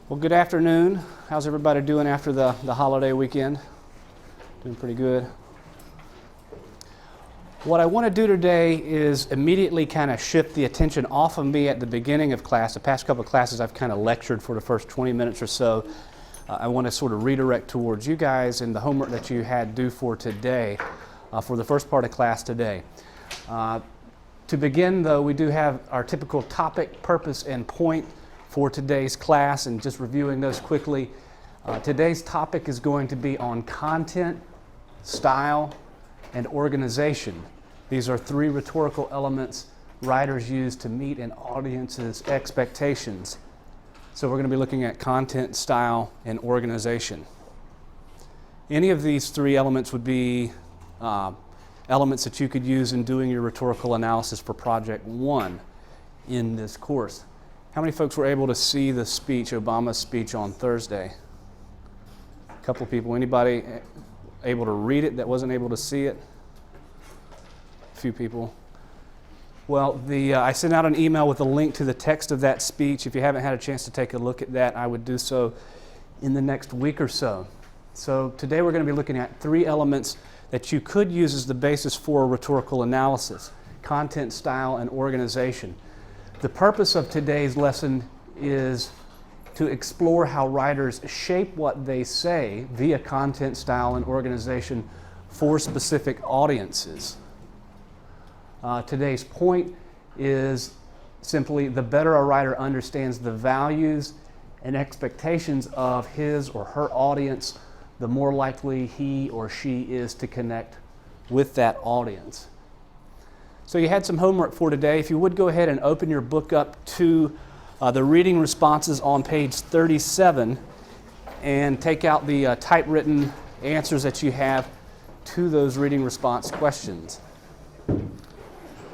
Well, good afternoon. How's everybody doing after the holiday weekend? Doing pretty good. What I want to do today is immediately kind of shift the attention off of me at the beginning of class. The past couple of classes I've kind of lectured for the first 20 minutes or so. I want to sort of redirect towards you guys and the homework that you had due for today, for the first part of class today. To begin, though, we do have our typical topic, purpose, and point for today's class, and just reviewing those quickly. Today's topic is going to be on content, style, and organization. These are three rhetorical elements writers use to meet an audience's expectations. So we're going to be looking at content, style, and organization. Any of these three elements would be elements that you could use in doing your rhetorical analysis for Project 1 in this course. How many folks were able to see the speech, Obama's speech on Thursday? A couple of people. Anybody able to read it that wasn't able to see it? A few people. Well, I sent out an email with a link to the text of that speech. If you haven't had a chance to take a look at that, I would do so in the next week or so. So today we're going to be looking at three elements that you could use as the basis for a rhetorical analysis: content, style, and organization. The purpose of today's lesson is to explore how writers shape what they say via content, style, and organization for specific audiences. Today's point is simply the better a writer understands the values and expectations of his or her audience, the more likely he or she is to connect with that audience. So you had some homework for today. If you would go ahead and open your book up to the reading responses on page 37 and take out the typewritten answers that you have to those reading response questions.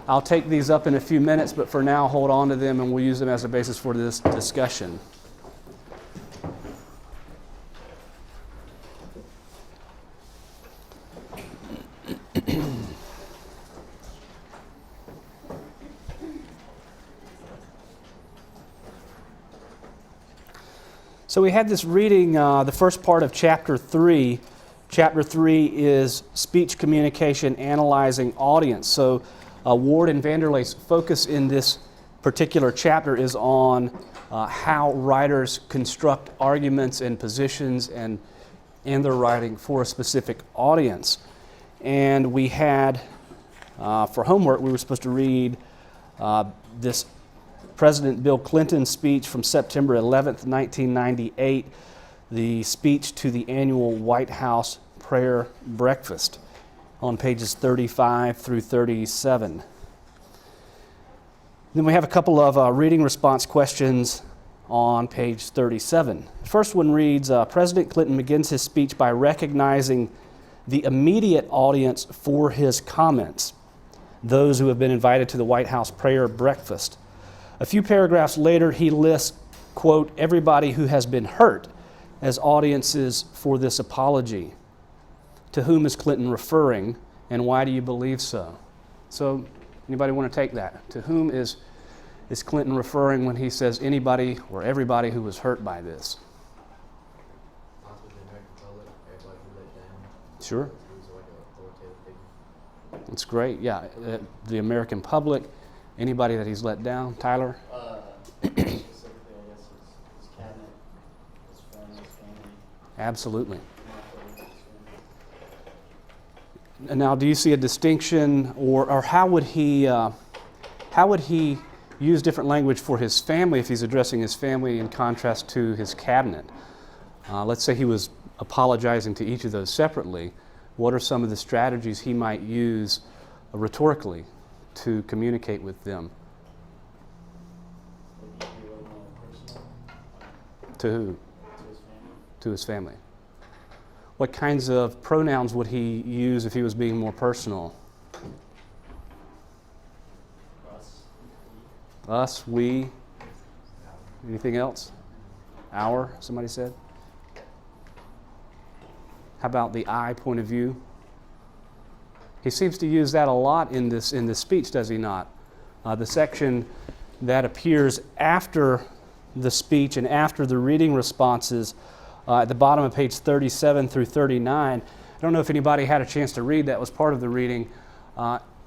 I'll take these up in a few minutes, but for now hold on to them and we'll use them as a basis for this discussion. So we had this reading, the first part of Chapter 3. Chapter 3 is Speech Communication Analyzing Audience. So Ward and Vanderlei's focus in this particular chapter is on how writers construct arguments and positions and their writing for a specific audience. And we had, for homework, we were supposed to read this President Bill Clinton's speech from September 11th, 1998, the speech to the annual White House prayer breakfast on pages 35 through 37. Then we have a couple of reading response questions on page 37. The first one reads, President Clinton begins his speech by recognizing the immediate audience for his comments, those who have been invited to the White House prayer breakfast. A few paragraphs later, he lists, quote, everybody who has been hurt as audiences for this apology. To whom is Clinton referring, and why do you believe so? So, anybody want to take that? To whom is Clinton referring when he says anybody or everybody who was hurt by this? Possibly the American public, everybody who let down. Sure. Who's like an authoritative figure. That's great, yeah. The American public, anybody that he's let down. Tyler? Specifically, I guess, his cabinet, his friends, his family. Absolutely. And now, do you see a distinction, or how would he use different language for his family if he's addressing his family in contrast to his cabinet? Let's say he was apologizing to each of those separately. What are some of the strategies he might use rhetorically to communicate with them? To who? To his family. What kinds of pronouns would he use if he was being more personal? Us, we. Anything else? Our, somebody said. How about the I point of view? He seems to use that a lot in this speech, does he not? The section that appears after the speech, and after the reading responses, at the bottom of page 37 through 39, I don't know if anybody had a chance to read that was part of the reading.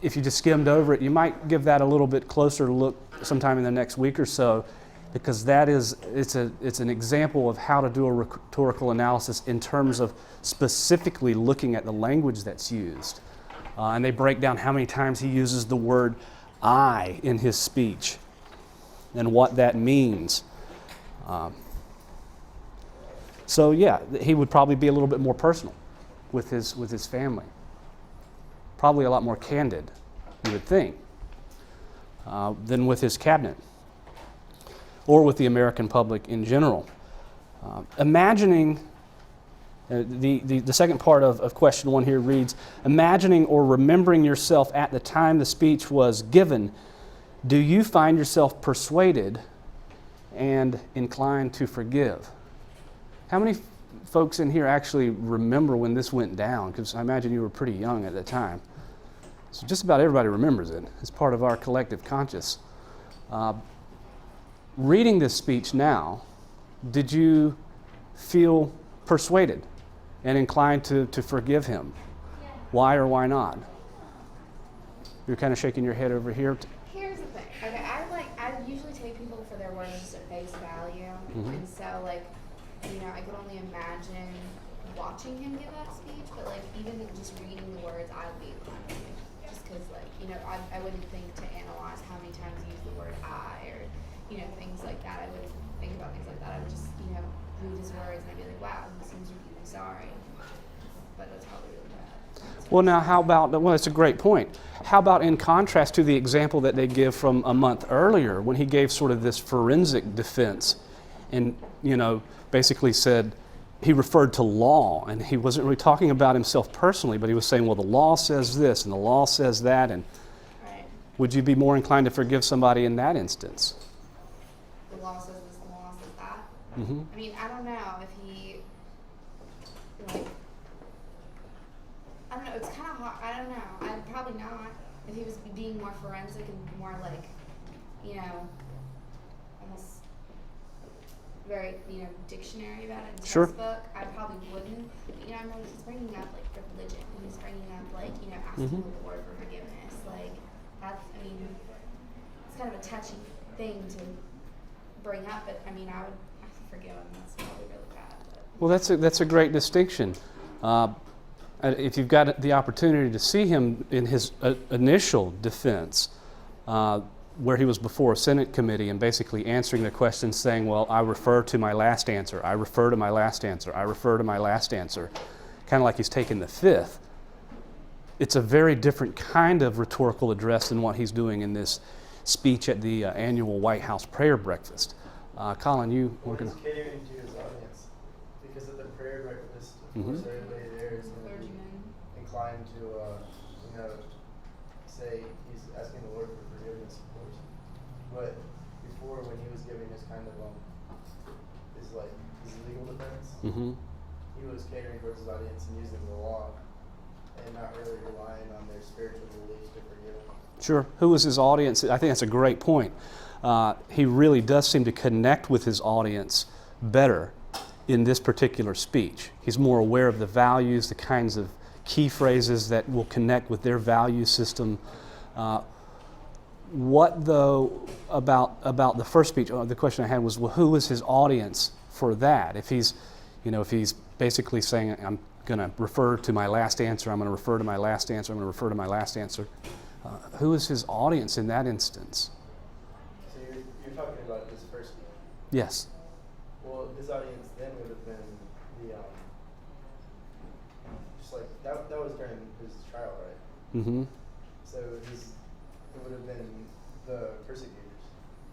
If you just skimmed over it, you might give that a little bit closer look sometime in the next week or so, because it's an example of how to do a rhetorical analysis in terms of specifically looking at the language that's used. And they break down how many times he uses the word I in his speech and what that means. So yeah, he would probably be a little bit more personal with his family. Probably a lot more candid, you would think, than with his cabinet or with the American public in general. Imagining, the second part of question 1 here reads, imagining or remembering yourself at the time the speech was given, do you find yourself persuaded and inclined to forgive? How many folks in here actually remember when this went down? Because I imagine you were pretty young at the time. So just about everybody remembers it. It's part of our collective conscious. Reading this speech now, did you feel persuaded and inclined to forgive him? Yeah. Why or why not? You're kind of shaking your head over here. Here's the thing. Okay, I usually take people for their words at face value, and so I could only imagine watching him give that speech, but even just reading the words, I would be inclined to, just because I wouldn't think to analyze how many times he used the word I or things like that. I wouldn't think about things like that. I would just read his words and I'd be like, wow, he seems really sorry, but that's probably really bad. Well, now how about, that's a great point. How about in contrast to the example that they give from a month earlier when he gave sort of this forensic defense and, basically said he referred to law and he wasn't really talking about himself personally, but he was saying, well, the law says this and the law says that, and Right. would you be more inclined to forgive somebody in that instance? The law says this, the law says that. Mm-hmm. I mean, I don't know if he, I don't know, it's kind of hard, I don't know, I'd probably not, if he was being more forensic and more almost very, dictionary about it in Sure. textbook, I probably wouldn't, I know he's bringing up, religion, and he's bringing up, asking the Lord for forgiveness, that's, it's kind of a touchy thing to bring up, but, I would have to forgive him, that's probably really bad, but. Well, that's a great distinction. If you've got the opportunity to see him in his initial defense, where he was before a Senate committee and basically answering the question saying, well, I refer to my last answer, I refer to my last answer, I refer to my last answer, kind of like he's taking the fifth. It's a very different kind of rhetorical address than what he's doing in this speech at the annual White House prayer breakfast. Colin, you were going to... He's catering to his audience because at the prayer breakfast, of course, everybody there is going to be inclined to, say he's asking the Lord for forgiveness, of course. But before, when he was giving his kind of his legal defense, he was catering towards his audience and using the law and not really relying on their spiritual beliefs to forgive him. Sure. Who was his audience? I think that's a great point. He really does seem to connect with his audience better in this particular speech. He's more aware of the values, the kinds of key phrases that will connect with their value system. What, though, about the first speech, the question I had was, well, who was his audience for that? If he's basically saying, I'm going to refer to my last answer, I'm going to refer to my last answer, I'm going to refer to my last answer, who is his audience in that instance? So you're talking about his first speech? Yes. Well, his audience then would have been the, that was during his trial, right? Mm-hmm. So it would have been the persecutors.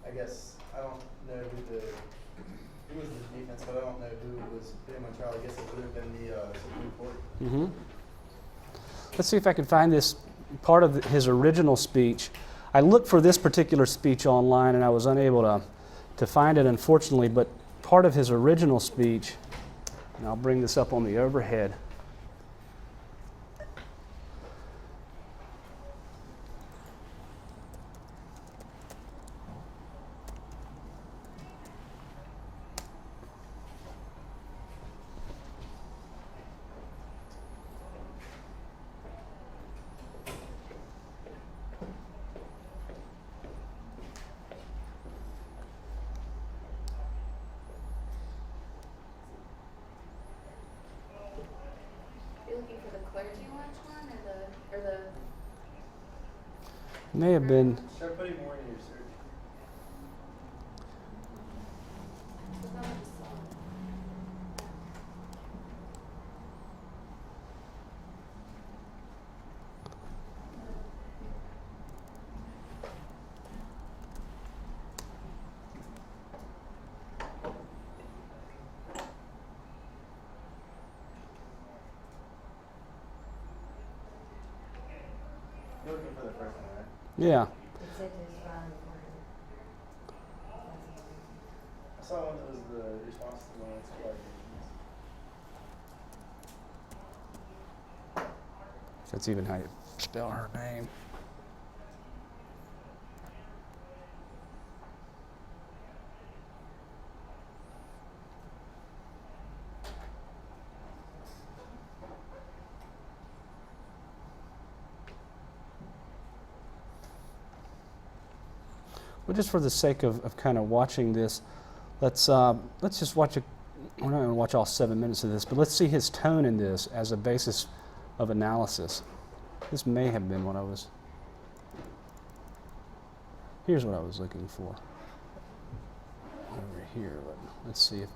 I guess, I don't know who was the defense, but I don't know who was put him on trial. I guess it would have been the Supreme Court. Mm-hmm. Let's see if I can find this part of his original speech. I looked for this particular speech online and I was unable to find it, unfortunately, but part of his original speech, and I'll bring this up on the overhead. clergy lunch one or the May have been. Start putting more in your search. I thought I just saw it. You're looking for the first one, right? Yeah. I saw one that was the response to one of the allegations. That's even how you spell her name. Well, just for the sake of kind of watching this, let's just watch it. We're not going to watch all 7 minutes of this, but let's see his tone in this as a basis of analysis. This may have been what I was. Here's what I was looking for. Over here, but let's see if.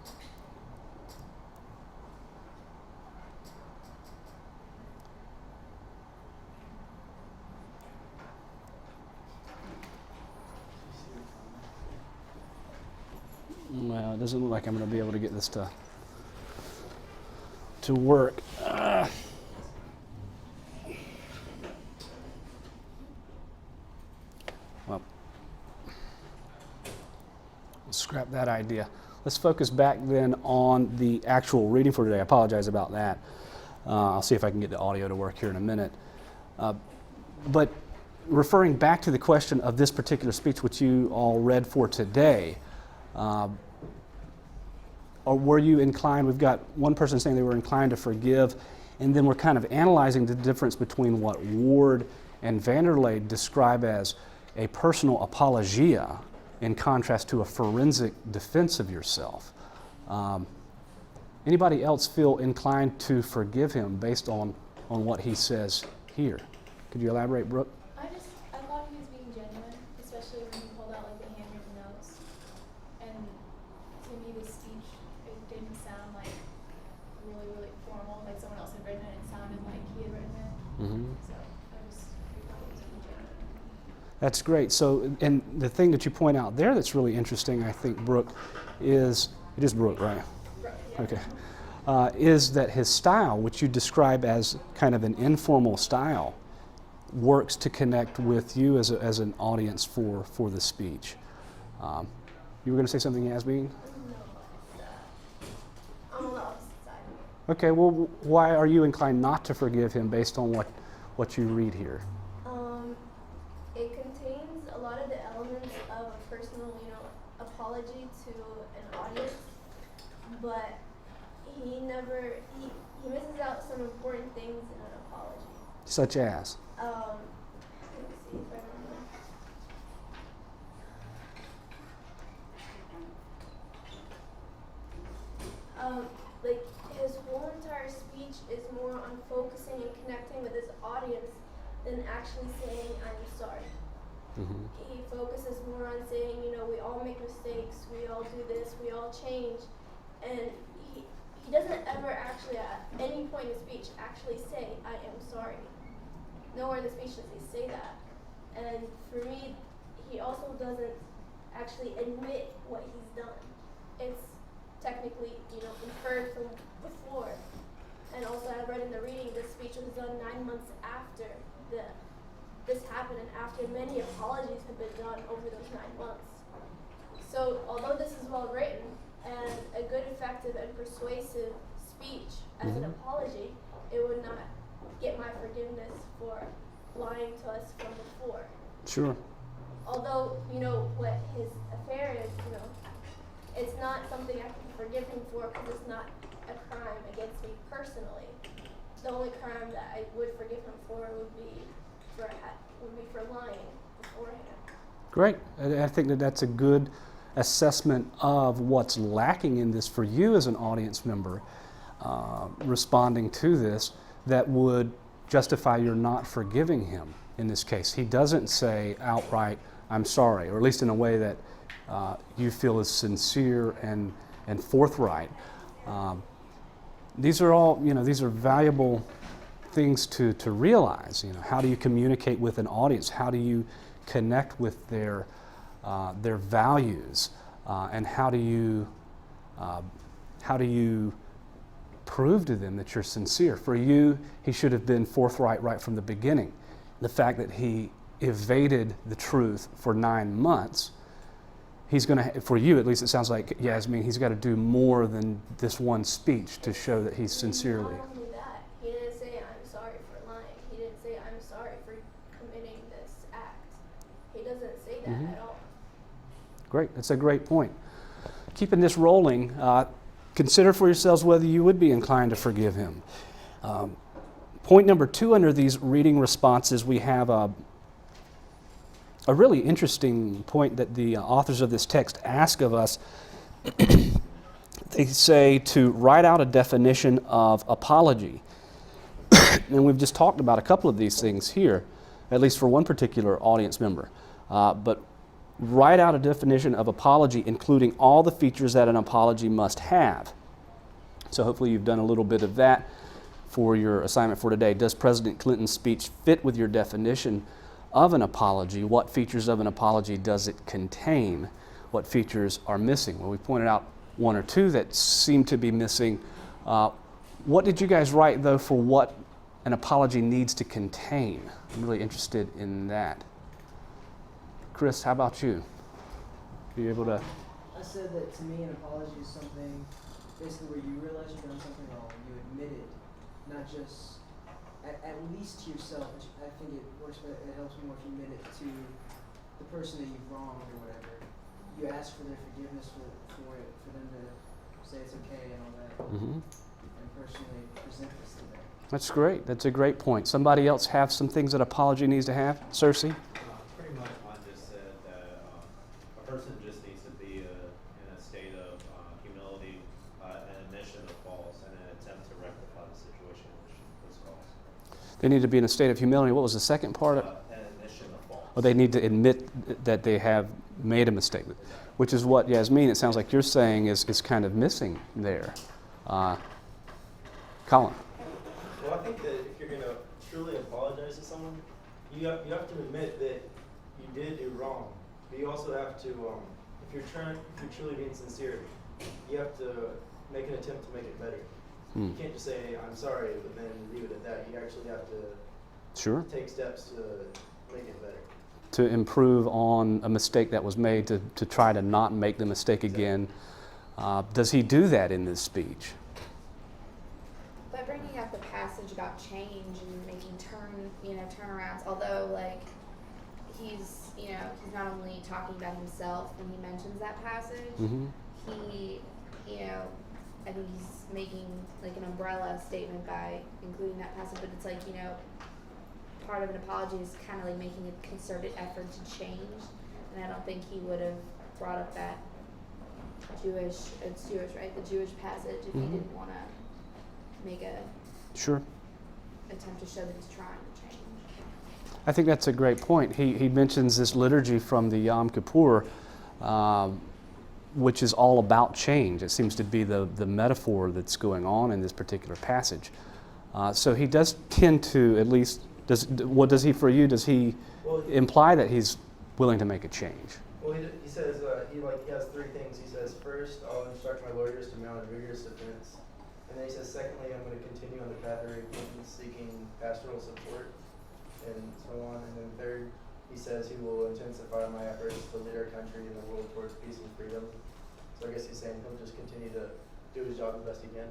Well, it doesn't look like I'm going to be able to get this to work. Well, let's scrap that idea. Let's focus back then on the actual reading for today. I apologize about that. I'll see if I can get the audio to work here in a minute. But referring back to the question of this particular speech, which you all read for today, or were you inclined, we've got one person saying they were inclined to forgive, and then we're kind of analyzing the difference between what Ward and Vanderlei describe as a personal apologia in contrast to a forensic defense of yourself. Anybody else feel inclined to forgive him based on what he says here? Could you elaborate, Brooke? I thought he was being genuine, especially when he pulled out like the handwritten notes. And to me, this speech, it didn't sound like really, really formal, like someone else had written it. It sounded like he had written it. Mm-hmm. So I thought he was being genuine. That's great. So, and the thing that you point out there that's really interesting, I think, Brooke, is, it is Brooke, right? Yeah. Okay. Is that his style, which you describe as kind of an informal style, works to connect with you as an audience for the speech. You were going to say something, Yasmin? I'm on the opposite side. Okay, well, why are you inclined not to forgive him based on what you read here? It contains a lot of the elements of a personal, apology to an audience, but he misses out some important things in an apology. Such as? Let me see if I remember. Like his whole entire speech is more on focusing and connecting with his audience than actually saying I'm sorry. Mm-hmm. He focuses more on saying, we all make mistakes, we all do this, we all change, and he doesn't ever actually at any point in the speech actually say I am sorry. Nowhere in the speech does he say that. And for me, he also doesn't actually admit what he's done. It's technically, inferred from before. And also I read in the reading this speech was done 9 months after this happened and after many apologies have been done over those 9 months. So although this is well written and a good, effective, and persuasive speech as an apology, it would not get my forgiveness for lying to us from before. Sure. Although, what his affair is, it's not something I can forgive him for because it's not a crime against me personally. The only crime that I would forgive him for would be for lying beforehand. Great. I think that's a good assessment of what's lacking in this for you as an audience member responding to this. that would justify your not forgiving him in this case. He doesn't say outright, I'm sorry, or at least in a way that you feel is sincere and forthright. These are all, these are valuable things to realize. How do you communicate with an audience? How do you connect with their values? And how do you prove to them that you're sincere? For you, he should have been forthright right from the beginning. The fact that he evaded the truth for 9 months, he's going to, for you at least, it sounds like, Yasmin, he's got to do more than this one speech to show that he's sincerely. Not only that, he didn't say I'm sorry for lying. He didn't say I'm sorry for committing this act. He doesn't say that at all. Great, that's a great point. Keeping this rolling, consider for yourselves whether you would be inclined to forgive him. Point number 2 under these reading responses, we have a really interesting point that the authors of this text ask of us. They say to write out a definition of apology. And we've just talked about a couple of these things here, at least for one particular audience member. But write out a definition of apology, including all the features that an apology must have. So hopefully you've done a little bit of that for your assignment for today. Does President Clinton's speech fit with your definition of an apology? What features of an apology does it contain? What features are missing? Well, we pointed out 1 or 2 that seem to be missing. What did you guys write, though, for what an apology needs to contain? I'm really interested in that. Chris, how about you? Are you able to? I said that to me, an apology is something basically where you realize you've done something wrong, you admit it, not just at least to yourself. I think it works better, it helps more if you admit it to the person that you've wronged or whatever. You ask for their forgiveness for them to say it's okay and all that, and personally present this to them. That's great. That's a great point. Somebody else have some things that apology needs to have? Cersei? Pretty much mine just said that a person just needs to be in a state of humility, an admission of faults, and an attempt to rectify the situation which was caused. They need to be in a state of humility. What was the second part? An admission of faults. Well, they need to admit that they have made a mistake, which is what, Yasmin, it sounds like you're saying is kind of missing there. Colin? Well, I think that if you're going to truly apologize to someone, you have to admit that you did do wrong. But you also have to, if you're truly being sincere, you have to make an attempt to make it better. You can't just say, I'm sorry, but then leave it at that. You actually have to take steps to make it better. To improve on a mistake that was made, to try to not make the mistake again. Does he do that in this speech? By bringing up the passage about change and making turnarounds, although he's not only talking about himself when he mentions that passage, he, I think he's making an umbrella statement by including that passage, but it's part of an apology is kind of making a concerted effort to change, and I don't think he would have brought up that Jewish, right? The Jewish passage if he didn't want to make a attempt to show that he's trying to change. I think that's a great point. He mentions this liturgy from the Yom Kippur, which is all about change. It seems to be the metaphor that's going on in this particular passage. So he does tend to, at least, what does he for you? Does he imply that he's willing to make a change? Well, he says he has 3 things. He says, first, I'll instruct my lawyers to mount a vigorous defense. And then he says, secondly, I'm going to continue on the path of repentance, seeking pastoral support, and so on. And then third, he says he will intensify my efforts to lead our country and the world towards peace and freedom. So I guess he's saying he'll just continue to do his job the best he can.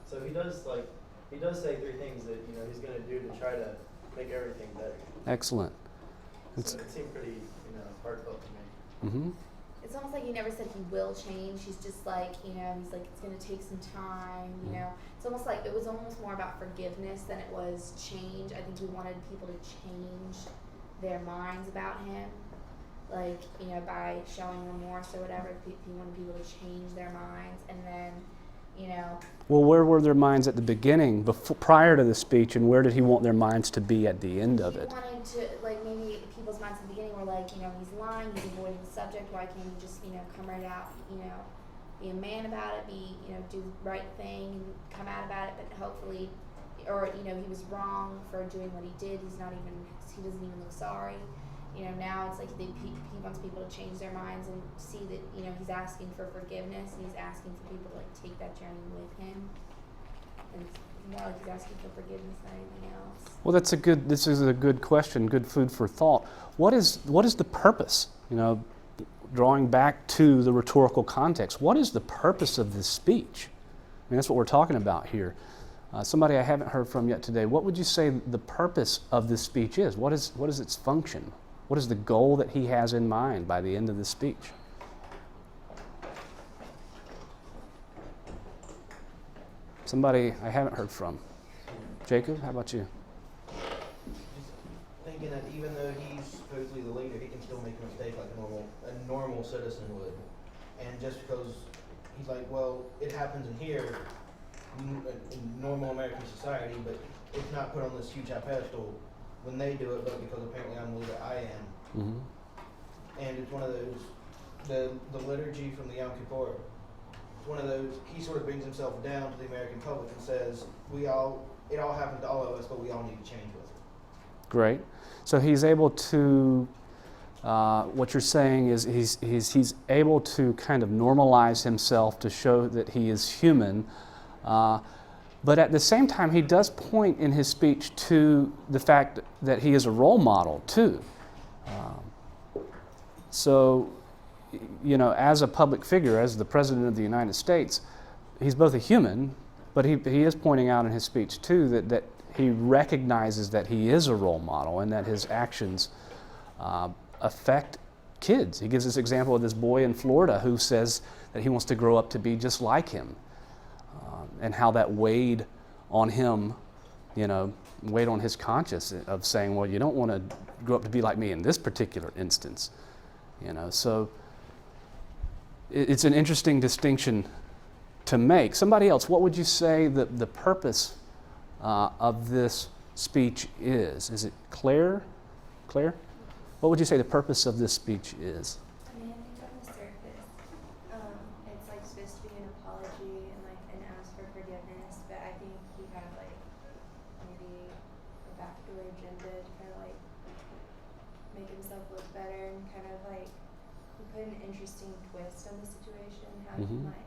So he does say 3 things that he's going to do to try to make everything better. Excellent. So it seemed pretty heartfelt to me. It's almost like he never said he will change. He's just he's it's going to take some time, It's almost like it was almost more about forgiveness than it was change. I think he wanted people to change their minds about him, by showing remorse or whatever. He wanted people to change their minds, and then, Well, where were their minds at the beginning, prior to the speech, and where did he want their minds to be at the end of He it? wanted to, like, maybe people's minds at the beginning were like, he's lying, he's avoiding the subject, why can't he just, come right out, be a man about it, do the right thing and come out about it, but hopefully, or, he was wrong for doing what he did, he doesn't even look sorry. Now it's like he wants people to change their minds and see that, he's asking for forgiveness and he's asking for people to, like, take that journey with him. And it's more like he's asking for forgiveness than anything else. Well, this is a good question, good food for thought. What is the purpose? Drawing back to the rhetorical context, what is the purpose of this speech? I mean, that's what we're talking about here. Somebody I haven't heard from yet today, what would you say the purpose of this speech is? What is its function? What is the goal that he has in mind by the end of this speech? Somebody I haven't heard from. Jacob, how about you? Just thinking that even though he's supposedly the leader, he can still make a mistake like a normal citizen would. And just because he's like, well, it happens in here, in normal American society, but it's not put on this huge high pedestal when they do it, but because apparently I'm the leader, I am. Mm-hmm. And it's one of those, the liturgy from the Yom Kippur, it's one of those, he sort of brings himself down to the American public and says, it all happened to all of us, but we all need to change with it. Great. So he's able to, what you're saying is he's able to kind of normalize himself to show that he is human. But at the same time, he does point in his speech to the fact that he is a role model, too. So, as a public figure, as the President of the United States, he's both a human, but he is pointing out in his speech, too, that he recognizes that he is a role model and that his actions affect kids. He gives this example of this boy in Florida who says that he wants to grow up to be just like him. And how that weighed on him, weighed on his conscience of saying, well, you don't want to grow up to be like me in this particular instance. So it's an interesting distinction to make. Somebody else, what would you say the purpose of this speech is? Is it Claire? Claire? What would you say the purpose of this speech is? I mean, I think on the surface, it's like supposed to be an apology and like an ask for forgiveness, but I think he had like maybe a backdoor agenda to kind of like make himself look better and kind of like he put an interesting twist on the situation, how he can like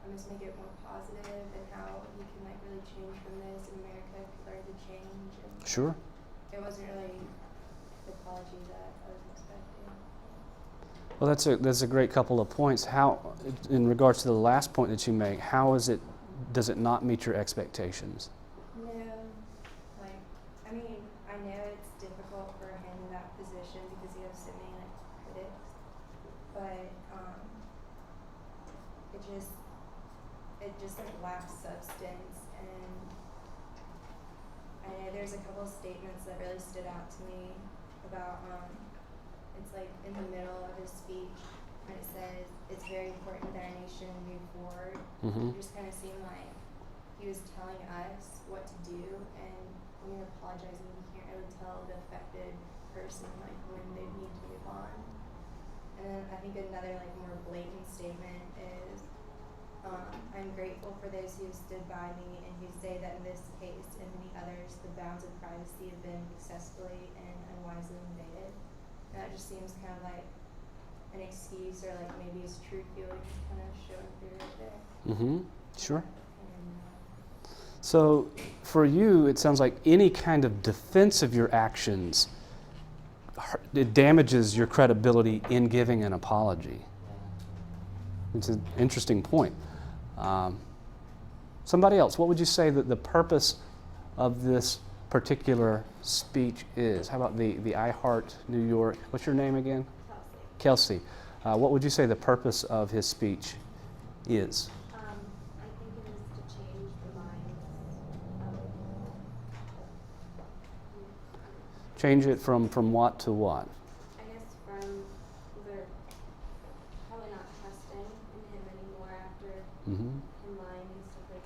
almost make it more positive and how he can like really change from this and America could learn to change. And Sure. it wasn't really the apology that I was expecting. Well, that's a great couple of points. How, in regards to the last point that you make, does it not meet your expectations? No, like, I mean, I know it's difficult for him in that position because he has so many like critics, but it just like lacks substance. And I know there's a couple of statements that really stood out to me about it's like in the middle of his speech when it says it's very important that our nation move forward. It just kind of seemed like he was telling us what to do, and when you're apologizing, you can't really tell the affected person like when they need to move on. And then I think another like more blatant statement is I'm grateful for those who stood by me and who say that in this case and many others the bounds of privacy have been successfully and unwisely invaded. And that just seems kind of like an excuse or like maybe his true feelings kind of showing through right there. Sure. And, So for you, it sounds like any kind of defense of your actions, it damages your credibility in giving an apology. It's an interesting point. Somebody else, what would you say that the purpose of this particular speech is? How about the I Heart New York, what's your name again? Kelsey. What would you say the purpose of his speech is? I think it is to change the minds of Change it from what to what? I guess from either probably not trusting in him anymore after him lying and stuff like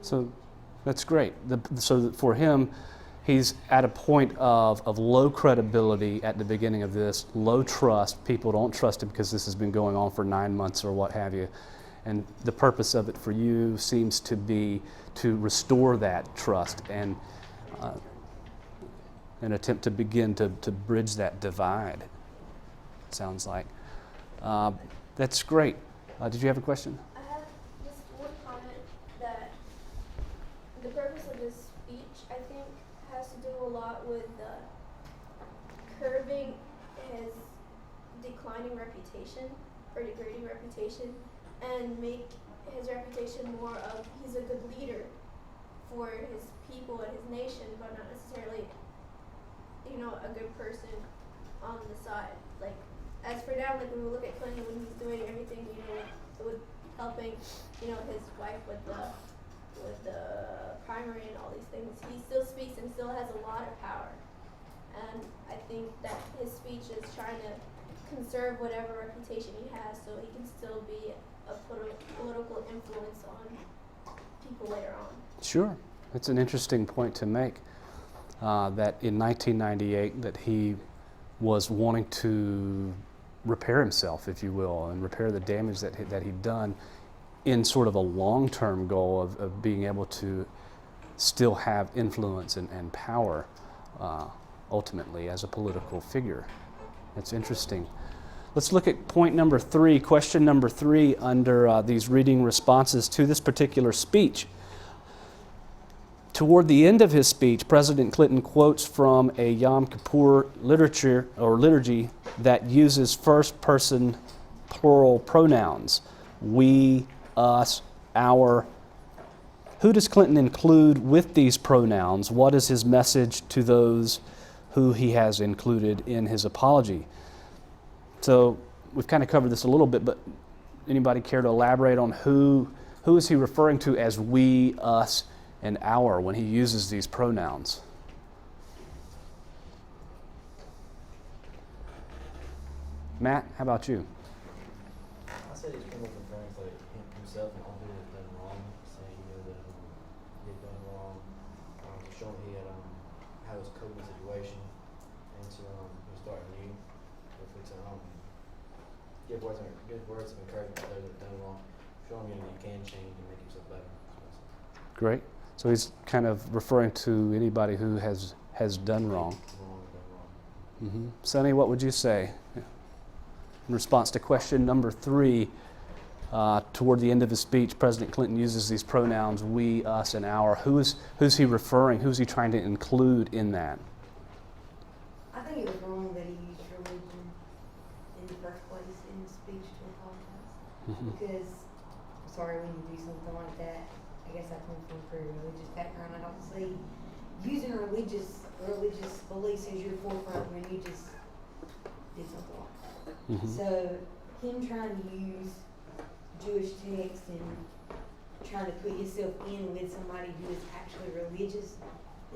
So that's great. So for him, he's at a point of low credibility at the beginning of this, low trust. People don't trust him because this has been going on for 9 months or what have you. And the purpose of it for you seems to be to restore that trust and an attempt to begin to bridge that divide, it sounds like. That's great. Did you have a question? I have just one comment that the purpose of this speech, I think, has to do a lot with curbing his declining reputation or degrading reputation, and make his reputation more of he's a good leader for his people and his nation, but not necessarily, a good person on the side. Like, as for now, like when we look at Clinton, when he's doing everything, with helping, his wife with the primary and all these things, he still speaks and still has a lot of power. And I think that his speech is trying to conserve whatever reputation he has, so he can still be a political influence on people later on. Sure. That's an interesting point to make, that in 1998 that he was wanting to repair himself, if you will, and repair the damage that he'd done in sort of a long-term goal of being able to still have influence and power ultimately as a political figure. That's interesting. Let's look at point number 3, question number 3 under these reading responses to this particular speech. Toward the end of his speech, President Clinton quotes from a Yom Kippur liturgy that uses first-person plural pronouns: we, us, our. Who does Clinton include with these pronouns? What is his message to those who he has included in his apology? So we've kind of covered this a little bit, but anybody care to elaborate on who is he referring to as we, us, and our when he uses these pronouns? Matt, how about you? I said he's coming from friends like himself and all who have done wrong, saying that he had done wrong, showing he had how he was coping with the situation, and to start anew, hopefully to give words of encouragement to those that have done wrong, showing you that you can change and make yourself better. Great. So he's kind of referring to anybody who has done wrong. Mm-hmm. Sonny, what would you say in response to question number 3? Toward the end of his speech, President Clinton uses these pronouns: we, us, and our. Who's he referring? Who's he trying to include in that? I think it was wrong that he used religion in the first place in his speech to apologize. Mm-hmm. Because, sorry, when you do something like that, I guess I come from a pretty religious background. I don't see using religious beliefs as your forefront when you just did something like that. Mm-hmm. So him trying to use Jewish text and trying to put yourself in with somebody who is actually religious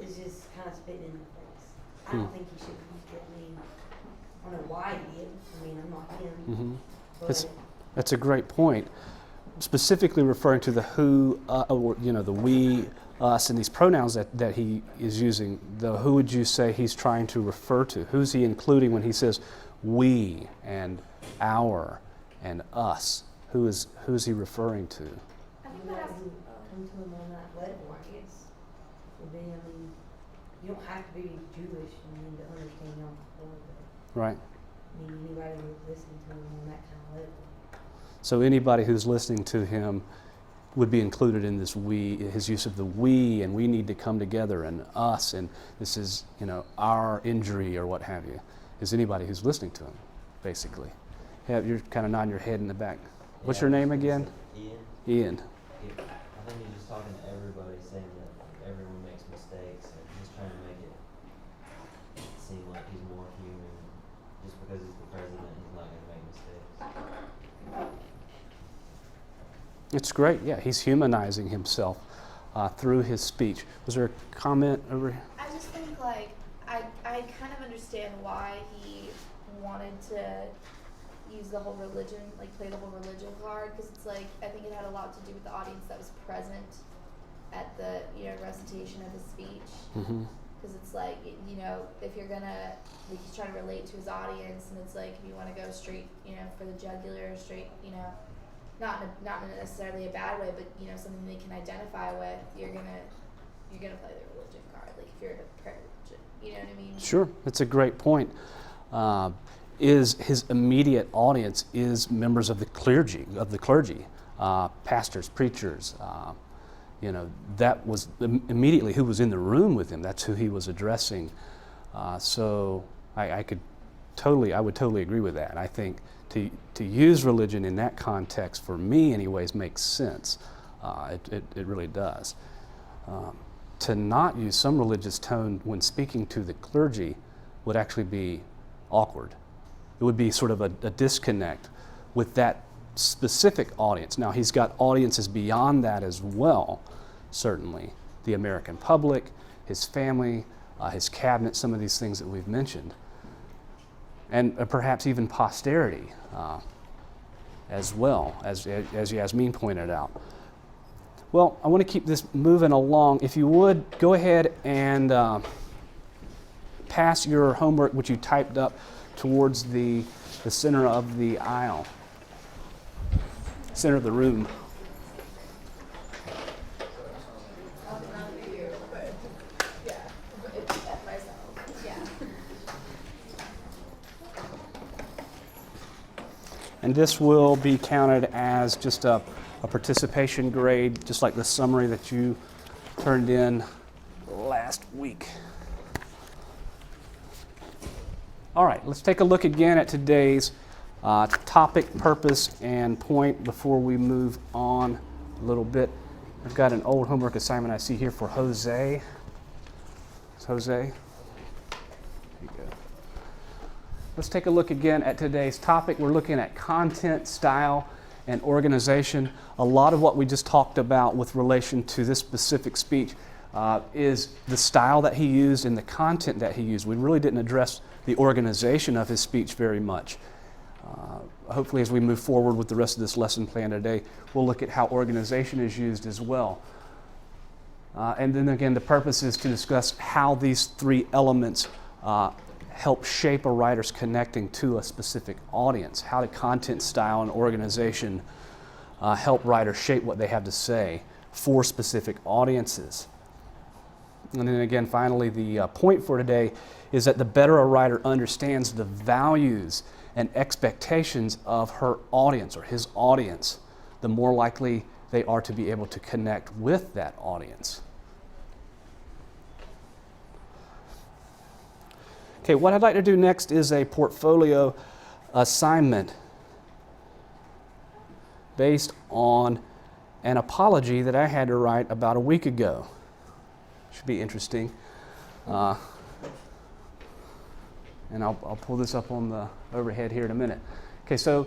is just kind of spitting in the face. I don't think he should have used that name. I don't know why he did. I mean, I'm not him. Mm-hmm. But That's a great point. Specifically referring to the who, the we, us, and these pronouns that he is using, who would you say he's trying to refer to? Who's he including when he says we and our and us? Who's he referring to? I think that who come to him on that level, I guess, would be, you don't have to be Jewish to understand Yom Kippur. Right. I mean, anybody would listen to him on that kind of level. So anybody who's listening to him would be included in this we, his use of the we, and we need to come together, and us, and this is, our injury or what have you, is anybody who's listening to him, basically. Yeah, you're kind of nodding your head in the back. What's your name again? Ian. I think he's just talking to everybody, saying that everyone makes mistakes, and he's trying to make it seem like he's more human. Just because he's the president, he's not going to make mistakes. It's great. Yeah, he's humanizing himself through his speech. Was there a comment over here? I just think I kind of understand why he wanted to use the whole religion, play the whole religion card, because it's I think it had a lot to do with the audience that was present at the recitation of his speech. Mm-hmm. Because it's like, if you're gonna, like, he's trying to relate to his audience, and it's like, if you want to go straight, for the jugular, straight, not in necessarily a bad way, but something they can identify with, you're gonna play the religion card. Like, if you're in a prayer religion, you know what I mean? Sure, that's a great point. Is his immediate audience is members of the clergy, pastors, preachers. That was immediately who was in the room with him. That's who he was addressing. So I would totally agree with that. I think to use religion in that context, for me anyways, makes sense. It really does. To not use some religious tone when speaking to the clergy would actually be awkward. It would be sort of a disconnect with that specific audience. Now, he's got audiences beyond that as well, certainly. The American public, his family, his cabinet, some of these things that we've mentioned. And perhaps even posterity as well, as Yasmin pointed out. Well, I want to keep this moving along. If you would, go ahead and pass your homework, which you typed up, towards the center of the aisle, center of the room. And this will be counted as just a participation grade, just like the summary that you turned in last week. All right, let's take a look again at today's topic, purpose, and point before we move on a little bit. I've got an old homework assignment I see here for Jose. It's Jose. There you go. Let's take a look again at today's topic. We're looking at content, style, and organization. A lot of what we just talked about with relation to this specific speech is the style that he used and the content that he used. We really didn't address the organization of his speech very much. Hopefully, as we move forward with the rest of this lesson plan today, we'll look at how organization is used as well. And then again, the purpose is to discuss how these three elements help shape a writer's connecting to a specific audience. How do content, style, and organization help writers shape what they have to say for specific audiences? And then again, finally, the point for today is that the better a writer understands the values and expectations of her audience or his audience, the more likely they are to be able to connect with that audience. Okay, what I'd like to do next is a portfolio assignment based on an apology that I had to write about a week ago. Should be interesting. And I'll pull this up on the overhead here in a minute. Okay, so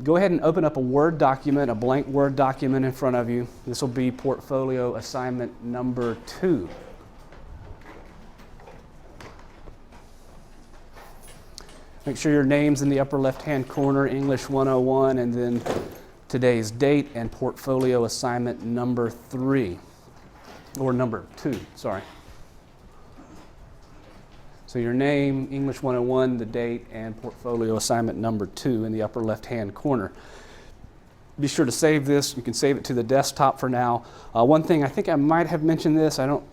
go ahead and open up a Word document, a blank Word document in front of you. This will be portfolio assignment number 2. Make sure your name's in the upper left-hand corner, English 101, and then today's date and portfolio assignment number 3, or number 2, sorry. So your name, English 101, the date, and portfolio assignment number 2 in the upper left-hand corner. Be sure to save this. You can save it to the desktop for now. One thing, I think I might have mentioned this. I don't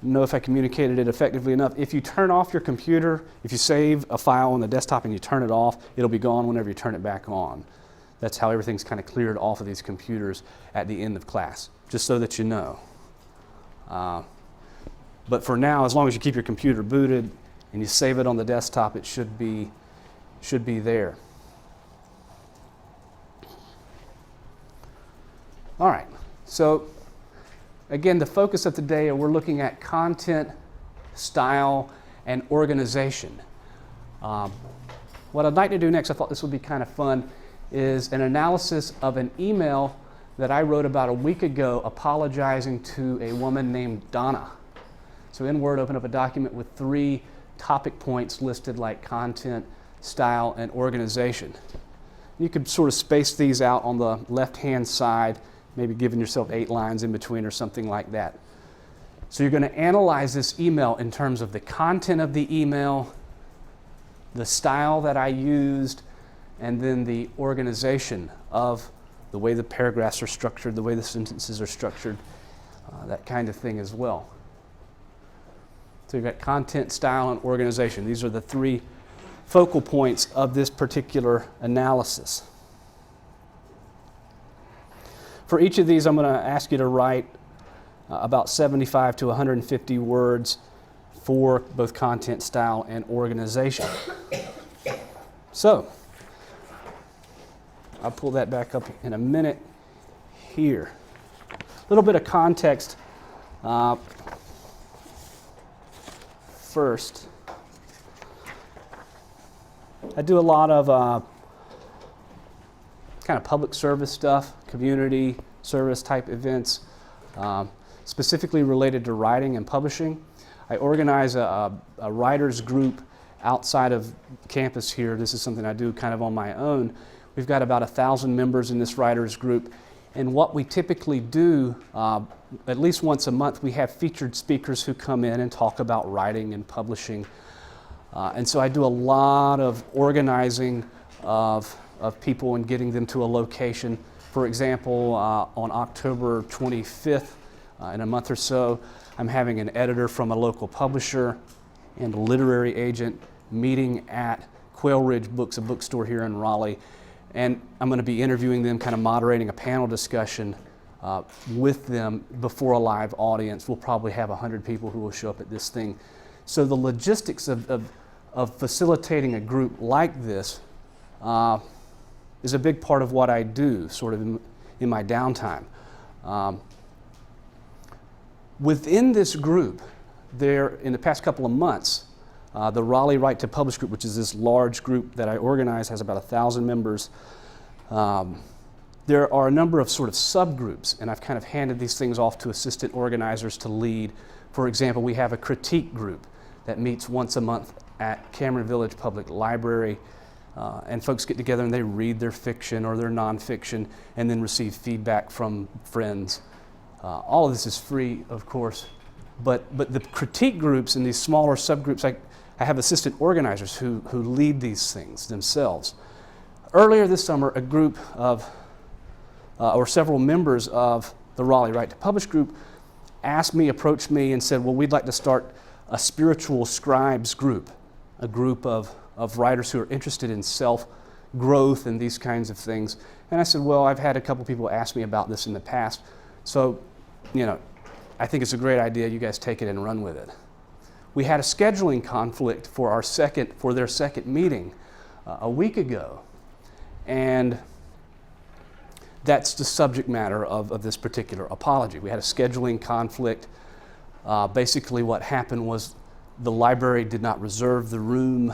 know if I communicated it effectively enough. If you turn off your computer, if you save a file on the desktop and you turn it off, it'll be gone whenever you turn it back on. That's how everything's kind of cleared off of these computers at the end of class, just so that you know. But for now, as long as you keep your computer booted and you save it on the desktop, it should be there. All right, so again, the focus of today, we're looking at content, style, and organization. What I'd like to do next, I thought this would be kind of fun, is an analysis of an email that I wrote about a week ago apologizing to a woman named Donna. So in Word, open up a document with 3 topic points listed like content, style, and organization. You could sort of space these out on the left-hand side maybe giving yourself 8 lines in between or something like that. So you're going to analyze this email in terms of the content of the email, the style that I used, and then the organization of the way the paragraphs are structured, the way the sentences are structured, that kind of thing as well. So you've got content, style, and organization. These are the 3 focal points of this particular analysis. For each of these, I'm going to ask you to write about 75 to 150 words for both content, style, and organization. So, I'll pull that back up in a minute here. A little bit of context first. I do a lot of kind of public service stuff, community service type events, specifically related to writing and publishing. I organize a writers group outside of campus here. This is something I do kind of on my own. We've got about 1,000 members in this writers group, and what we typically do, at least once a month, we have featured speakers who come in and talk about writing and publishing. And so I do a lot of organizing of people and getting them to a location. For example, on October 25th, in a month or so, I'm having an editor from a local publisher and a literary agent meeting at Quail Ridge Books, a bookstore here in Raleigh. And I'm going to be interviewing them, kind of moderating a panel discussion with them before a live audience. We'll probably have 100 people who will show up at this thing. So the logistics of facilitating a group like this is a big part of what I do, sort of in my downtime. Within this group, in the past couple of months, the Raleigh Right to Publish group, which is this large group that I organize, has about 1,000 members. There are a number of sort of subgroups, and I've kind of handed these things off to assistant organizers to lead. For example, we have a critique group that meets once a month at Cameron Village Public Library, and folks get together and they read their fiction or their nonfiction and then receive feedback from friends. All of this is free, of course, but the critique groups and these smaller subgroups, I have assistant organizers who lead these things themselves. Earlier this summer, a group of, or several members of the Raleigh Right to Publish group approached me and said, well, we'd like to start a spiritual scribes group, a group of writers who are interested in self-growth and these kinds of things. And I said, well, I've had a couple people ask me about this in the past, so, I think it's a great idea. You guys take it and run with it. We had a scheduling conflict for their second meeting a week ago, and that's the subject matter of this particular apology. We had a scheduling conflict. Basically what happened was the library did not reserve the room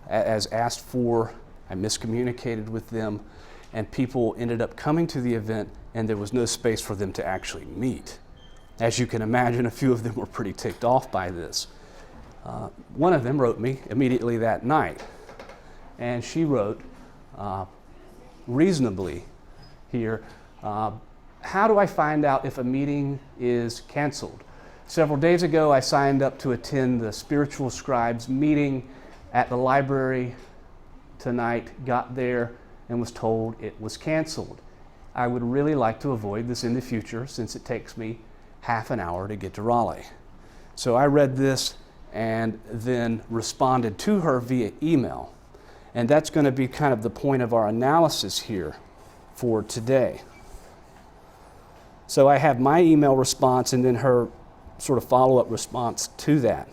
as asked for. I miscommunicated with them, and people ended up coming to the event, and there was no space for them to actually meet. As you can imagine, a few of them were pretty ticked off by this. One of them wrote me immediately that night, and she wrote, reasonably here, how do I find out if a meeting is canceled? Several days ago, I signed up to attend the Spiritual Scribes meeting at the library tonight, got there, and was told it was canceled. I would really like to avoid this in the future since it takes me half an hour to get to Raleigh. So I read this and then responded to her via email. And that's going to be kind of the point of our analysis here for today. So I have my email response and then her sort of follow-up response to that.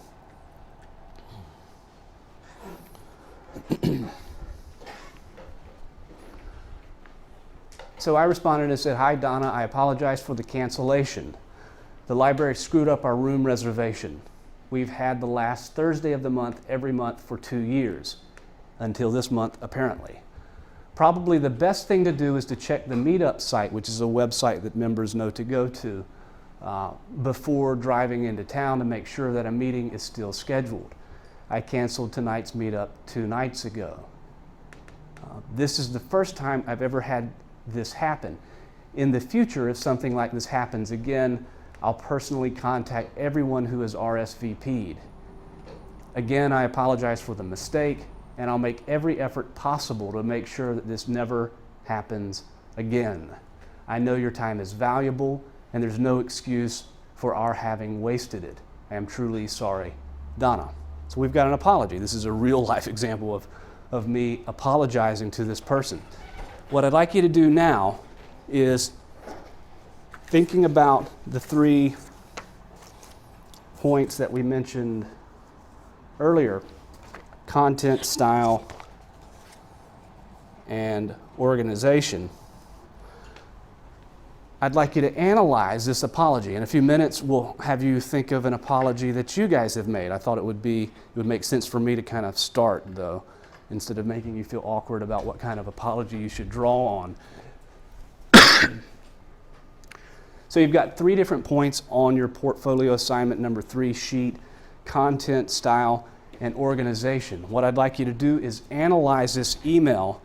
So I responded and said, "Hi Donna, I apologize for the cancellation. The library screwed up our room reservation. We've had the last Thursday of the month every month for 2 years, until this month apparently. Probably the best thing to do is to check the meetup site, which is a website that members know to go to, before driving into town to make sure that a meeting is still scheduled. I canceled tonight's meetup 2 nights ago. This is the first time I've ever had this happen. in the future, if something like this happens again, I'll personally contact everyone who has RSVP'd. Again, I apologize for the mistake, and I'll make every effort possible to make sure that this never happens again. I know your time is valuable, and there's no excuse for our having wasted it. I am truly sorry, Donna. So we've got an apology. This is a real life example of me apologizing to this person. What I'd like you to do now is thinking about the 3 points that we mentioned earlier: content, style, and organization. I'd like you to analyze this apology. In a few minutes, we'll have you think of an apology that you guys have made. I thought it would make sense for me to kind of start, though, instead of making you feel awkward about what kind of apology you should draw on. So you've got 3 different points on your portfolio assignment number 3 sheet: content, style, and organization. What I'd like you to do is analyze this email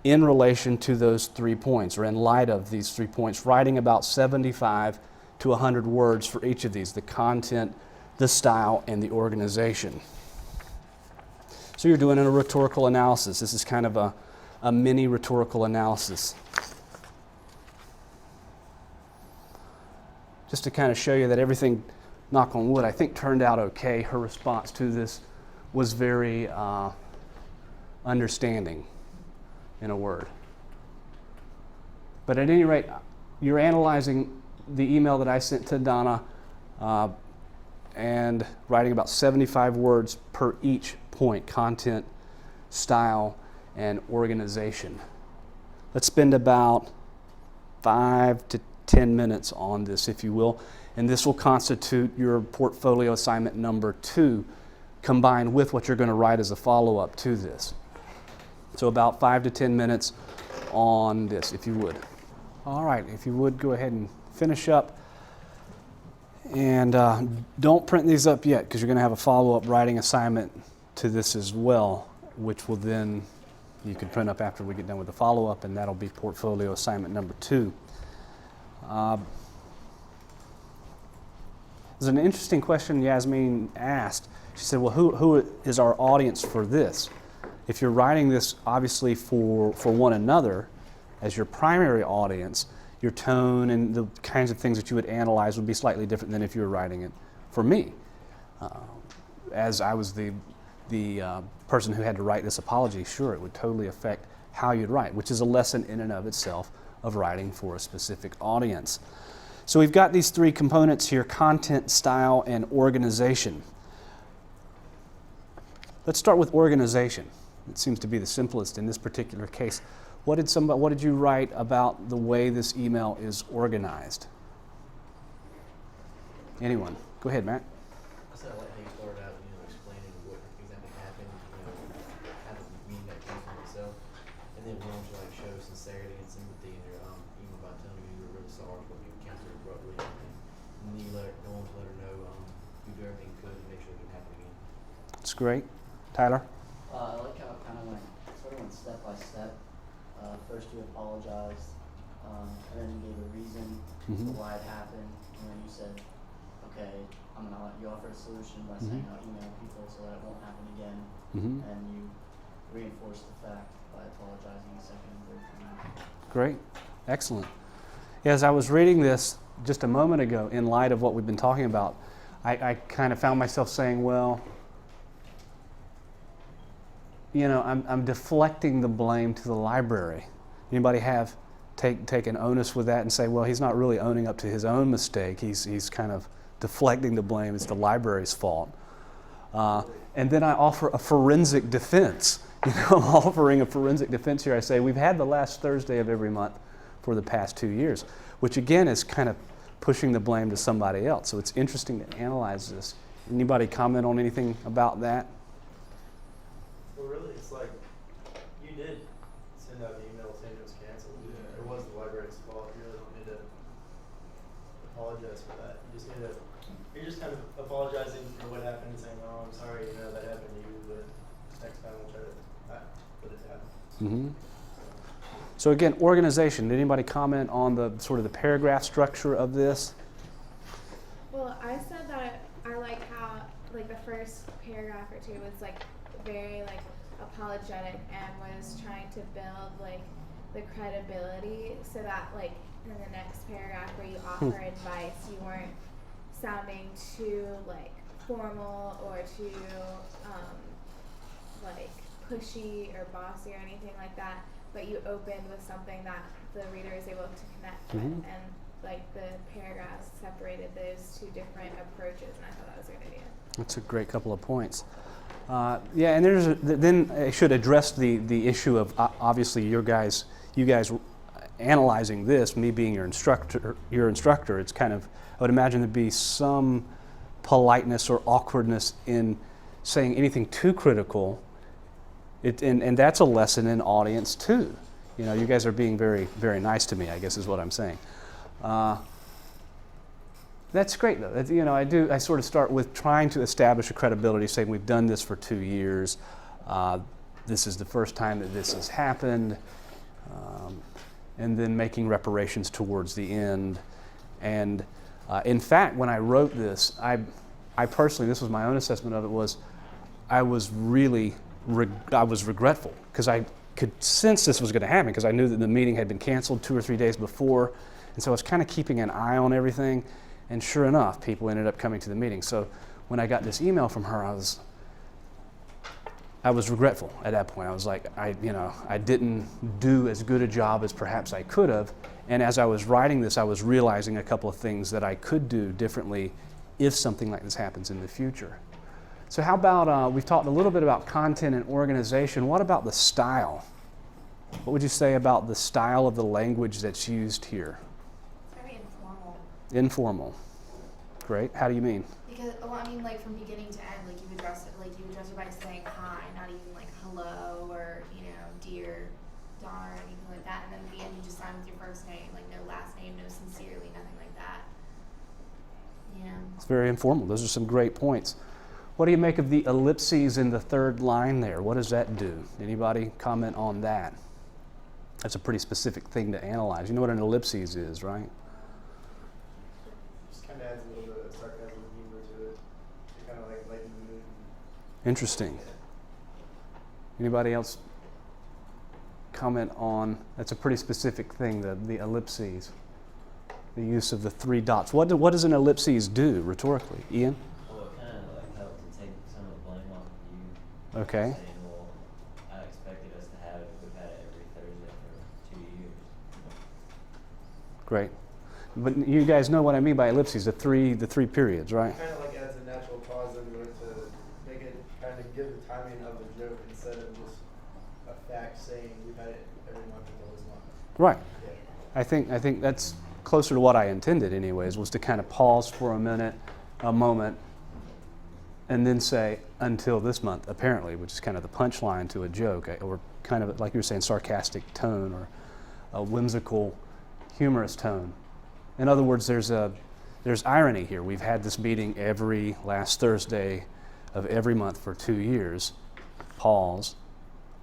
in relation to those 3 points, or in light of these 3 points, writing about 75 to 100 words for each of these: the content, the style, and the organization. So you're doing a rhetorical analysis. This is kind of a mini rhetorical analysis. Just to kind of show you that everything, knock on wood, I think turned out okay. Her response to this was very understanding, in a word. But at any rate, you're analyzing the email that I sent to Donna and writing about 75 words per each point: content, style, and organization. Let's spend about 5 to 10 minutes on this, if you will, and this will constitute your portfolio assignment number 2, combined with what you're going to write as a follow-up to this. So about 5 to 10 minutes on this, if you would. All right, if you would, go ahead and finish up. And don't print these up yet, because you're going to have a follow-up writing assignment to this as well, which will then, you can print up after we get done with the follow-up, and that'll be portfolio assignment number 2. There's an interesting question Yasmin asked. She said, well, who is our audience for this? If you're writing this obviously for one another as your primary audience, your tone and the kinds of things that you would analyze would be slightly different than if you were writing it for me. As I was the person who had to write this apology, sure, it would totally affect how you'd write, which is a lesson in and of itself of writing for a specific audience. So we've got these 3 components here: content, style, and organization. Let's start with organization. It seems to be the simplest in this particular case. What did you write about the way this email is organized? Anyone? Go ahead, Matt. I said I like how you started out, explaining what exactly happened, how the meeting that came from itself, and then went on to show sincerity and sympathy in your email by telling me you were really sorry for what you encountered abruptly, and then you go on to let her know you do everything you could to make sure it didn't happen again. That's great. Tyler? I like how it kind of went step by step. First you apologized, and then you gave a reason Mm-hmm. for why it happened, and then you said, okay, you offered a solution by saying I'll email people so that it won't happen again, and you reinforced the fact by apologizing a second and third time. Great. Excellent. As I was reading this just a moment ago, in light of what we've been talking about, I kind of found myself saying, well, I'm deflecting the blame to the library. Anybody take an onus with that and say, well, he's not really owning up to his own mistake. He's kind of deflecting the blame. It's the library's fault. And then I offer a forensic defense. I'm offering a forensic defense here. I say, we've had the last Thursday of every month for the past 2 years, which again is kind of pushing the blame to somebody else. So it's interesting to analyze this. Anybody comment on anything about that? Well, really, it's like you did send out the email saying it was canceled. Yeah. It was the library's fault. You really don't need to apologize for that. You're just kind of apologizing for what happened and saying, "Oh, I'm sorry, that happened to you, but next time we'll try to not put it to happen." Mm-hmm. So again, organization. Did anybody comment on the sort of the paragraph structure of this? Well, I said that I like how like the first paragraph or two was like very like apologetic and was trying to build like the credibility so that like in the next paragraph where you offer advice you weren't sounding too like formal or too like pushy or bossy or anything like that, but you opened with something that the reader is able to connect with, and like the paragraphs separated those two different approaches, and I thought that was a good idea. That's a great couple of points. Yeah, and then I should address the issue of obviously you guys analyzing this, me being your instructor. It's kind of, I would imagine there'd be some politeness or awkwardness in saying anything too critical. And that's a lesson in audience too. You know, you guys are being very, very nice to me, I guess is what I'm saying. That's great though. You know, I sort of start with trying to establish a credibility, saying we've done this for 2 years. This is the first time that this has happened. And then making reparations towards the end. And in fact, when I wrote this, I personally, this was my own assessment of it, was I was regretful because I could sense this was going to happen because I knew that the meeting had been canceled 2 or 3 days before. And so I was kind of keeping an eye on everything. And sure enough, people ended up coming to the meeting. So when I got this email from her, I was regretful at that point. I was like, I didn't do as good a job as perhaps I could have. And as I was writing this, I was realizing a couple of things that I could do differently if something like this happens in the future. So how about, we've talked a little bit about content and organization. What about the style? What would you say about the style of the language that's used here? It's very informal. Informal. Great. How do you mean? Because, well, I mean, like from beginning to end, like you address it by saying hi, not even like hello or, dear, darn, anything like that. And then at the end, you just sign with your first name, like no last name, no sincerely, nothing like that. It's very informal. Those are some great points. What do you make of the ellipses in the third line there? What does that do? Anybody comment on that? That's a pretty specific thing to analyze. You know what an ellipses is, right? Just kind of adds a little bit of sarcasm and humor to it. To kind of like lighten the mood. Interesting. Anybody else comment on, that's a pretty specific thing, the ellipses, the use of the 3 dots. What does an ellipses do rhetorically? Ian? Well, it kind of like helped to take some of the blame off of you. Okay. Saying, well, I expected us to have it. We've had it every Thursday for 2 years. Great. But you guys know what I mean by ellipses, the three periods, right? Kind of like adds a natural pause into it to make it kind of give the timing of the joke instead of just a fact saying we've had it every month until this month. Right. Yeah. I think that's closer to what I intended anyways, was to kind of pause for a moment, and then say, until this month, apparently, which is kind of the punchline to a joke, or kind of, like you were saying, sarcastic tone, or a whimsical, humorous tone. In other words, there's irony here. We've had this meeting every last Thursday of every month for 2 years, pause,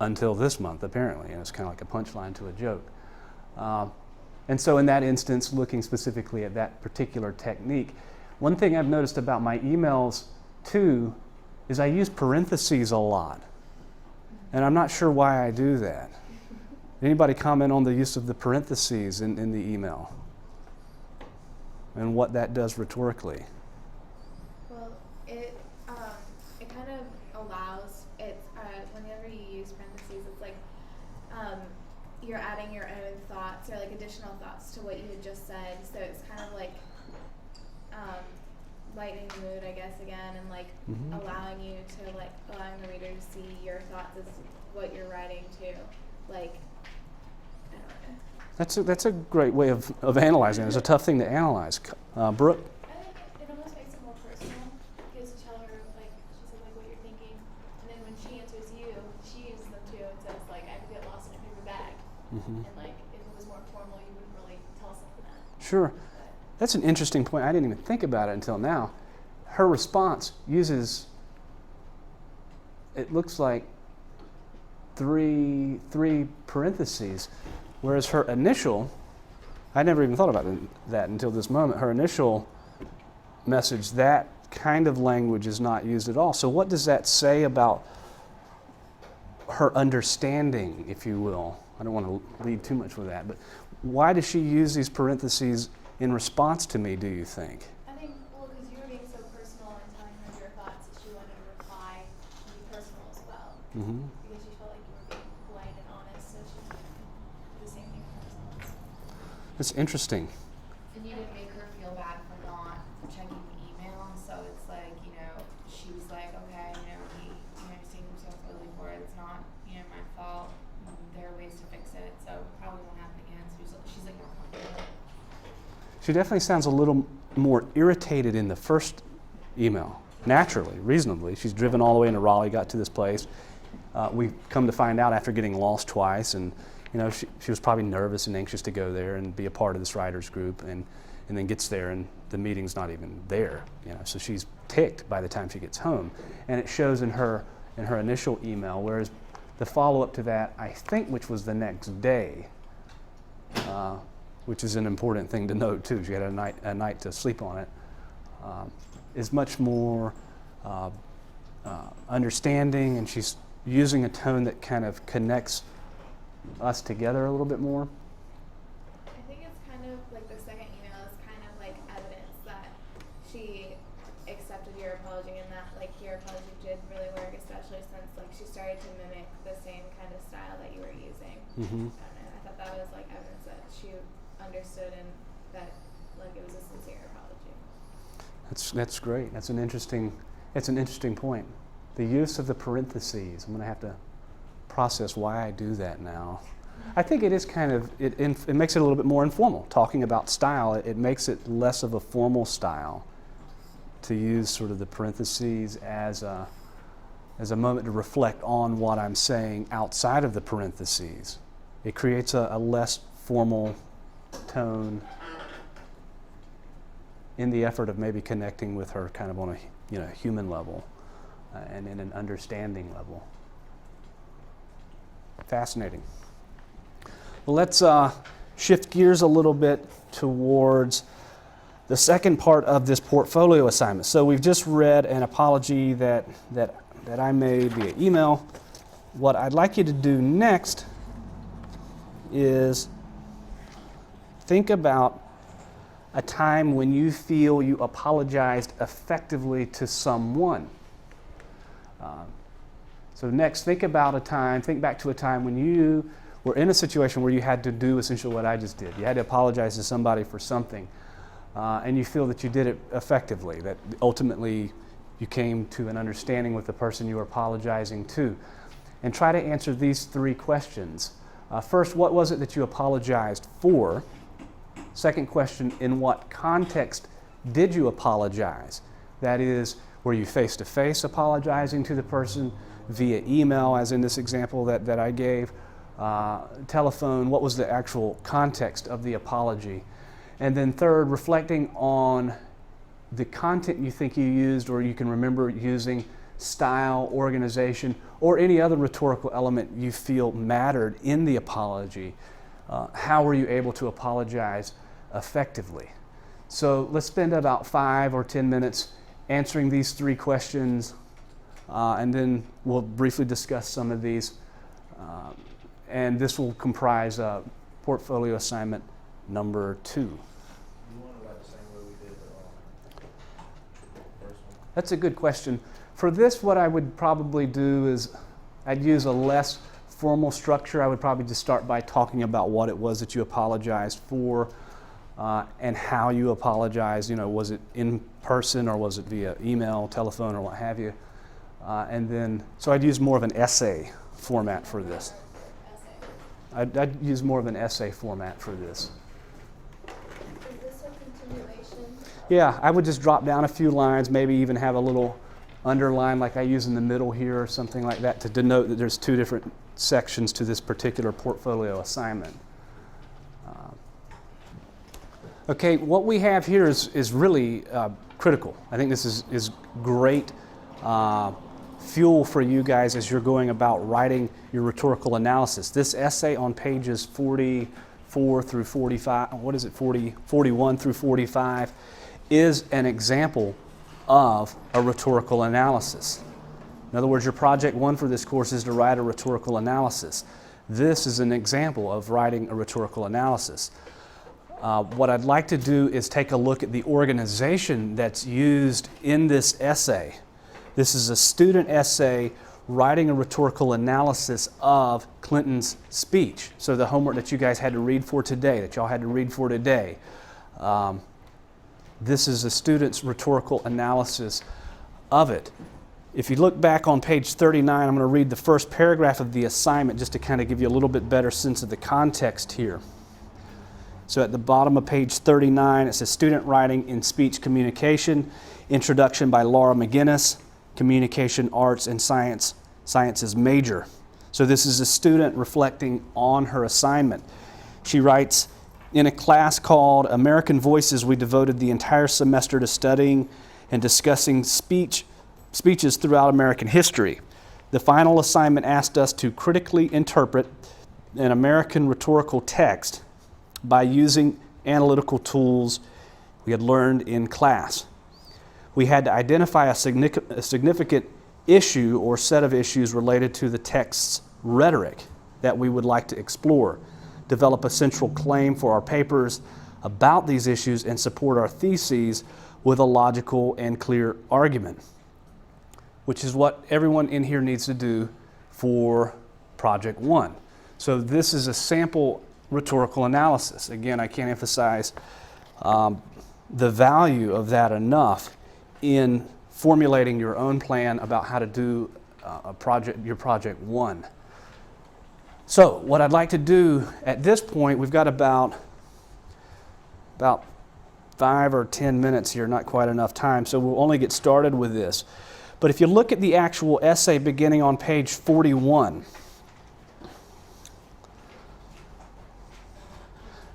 until this month, apparently, and it's kind of like a punchline to a joke. And so in that instance, looking specifically at that particular technique, one thing I've noticed about my emails too is I use parentheses a lot. And I'm not sure why I do that. Anybody comment on the use of the parentheses in the email? And what that does rhetorically? Well, it kind of allows it whenever you use parentheses, it's like you're adding your own thoughts or like additional thoughts to what you had just said. So it's kind of like lightening the mood, I guess, again, and like allowing the reader to see your thoughts as what you're writing to. Like, I don't know. That's a great way of analyzing it. It's a tough thing to analyze. Brooke? I think it almost makes it more personal. Gives to tell her like she said like what you're thinking, and then when she answers you, she uses them too. It says like I could get lost in a paper bag, and like if it was more formal, you wouldn't really tell someone that. Sure. That's an interesting point. I didn't even think about it until now. Her response uses, it looks like three parentheses. Whereas her initial, I never even thought about that until this moment, her initial message, that kind of language is not used at all. So what does that say about her understanding, if you will? I don't want to lead too much with that, but why does she use these parentheses in response to me, do you think? I think, well, because you were being so personal and telling her your thoughts, that she wanted to reply and be personal as well. Mm-hmm. Because she felt like you were being polite and honest, so she's going to do the same thing in response. That's interesting. And you didn't make her feel bad for not checking the email, and so it's like, you know, she was like, okay, you know, he's taking himself really for it. It's not, you know, my fault. There are ways to fix it, so probably won't happen again. So she's like more comfortable. She definitely sounds a little more irritated in the first email, naturally, reasonably. She's driven all the way into Raleigh, got to this place. We've come to find out after getting lost twice, and you know, she was probably nervous and anxious to go there and be a part of this writers group, and then gets there and the meeting's not even there. You know, so she's ticked by the time she gets home, and it shows in her initial email. Whereas the follow-up to that, I think, which was the next day, which is an important thing to note too. She had a night to sleep on it. Is much more understanding, and she's using a tone that kind of connects us together a little bit more. I think it's kind of like the second email is kind of like evidence that she accepted your apology and that like your apology did really work, especially since like she started to mimic the same kind of style that you were using. Mm-hmm. And I thought that was like evidence that she understood and that like it was a sincere apology. That's great. It's an interesting point. The use of the parentheses. I'm going to have to process why I do that now. I think it is kind of, it makes it a little bit more informal. Talking about style, it makes it less of a formal style to use sort of the parentheses as a moment to reflect on what I'm saying outside of the parentheses. It creates a less formal tone in the effort of maybe connecting with her kind of on a human level and in an understanding level. Fascinating. Well, let's shift gears a little bit towards the second part of this portfolio assignment. So we've just read an apology that I made via email. What I'd like you to do next is think about a time when you feel you apologized effectively to someone. So next, think back to a time when you were in a situation where you had to do essentially what I just did. You had to apologize to somebody for something, and you feel that you did it effectively, that ultimately you came to an understanding with the person you were apologizing to. And try to answer these three questions. First, what was it that you apologized for? Second question, in what context did you apologize? That is, were you face-to-face apologizing to the person, via email, as in this example that I gave, telephone? What was the actual context of the apology? And then third, reflecting on the content you think you used or you can remember using, style, organization, or any other rhetorical element you feel mattered in the apology. How were you able to apologize effectively? So let's spend about 5 or 10 minutes answering these three questions, and then we'll briefly discuss some of these. And this will comprise portfolio assignment number 2. You want to write the same way we did the first one? That's a good question. For this, what I would probably do is I'd use a less formal structure. I would probably just start by talking about what it was that you apologized for and how you apologized. You know, was it in person or was it via email, telephone, or what have you? And then, so I'd use more of an essay format for this. I'd use more of an essay format for this. Is this a continuation? Yeah, I would just drop down a few lines, maybe even have a little underline like I use in the middle here or something like that to denote that there's 2 different sections to this particular portfolio assignment. Okay, what we have here is really critical. I think this is great fuel for you guys as you're going about writing your rhetorical analysis. This essay on pages 44 through 45, 41 through 45, is an example of a rhetorical analysis. In other words, your project 1 for this course is to write a rhetorical analysis. This is an example of writing a rhetorical analysis. What I'd like to do is take a look at the organization that's used in this essay. This is a student essay writing a rhetorical analysis of Clinton's speech. So the homework that you guys had to read for today, that y'all had to read for today, this is a student's rhetorical analysis of it. If you look back on page 39, I'm going to read the first paragraph of the assignment just to kind of give you a little bit better sense of the context here. So at the bottom of page 39, it says Student Writing in Speech Communication, Introduction by Laura McGinnis, Communication Arts and Sciences major. So this is a student reflecting on her assignment. She writes, in a class called American Voices, we devoted the entire semester to studying and discussing speeches throughout American history. The final assignment asked us to critically interpret an American rhetorical text by using analytical tools we had learned in class. We had to identify a significant issue or set of issues related to the text's rhetoric that we would like to explore, develop a central claim for our papers about these issues, and support our theses with a logical and clear argument, which is what everyone in here needs to do for Project 1. So this is a sample rhetorical analysis. Again, I can't emphasize the value of that enough in formulating your own plan about how to do your Project 1. So what I'd like to do at this point, we've got about 5 or 10 minutes here, not quite enough time, so we'll only get started with this. But if you look at the actual essay beginning on page 41,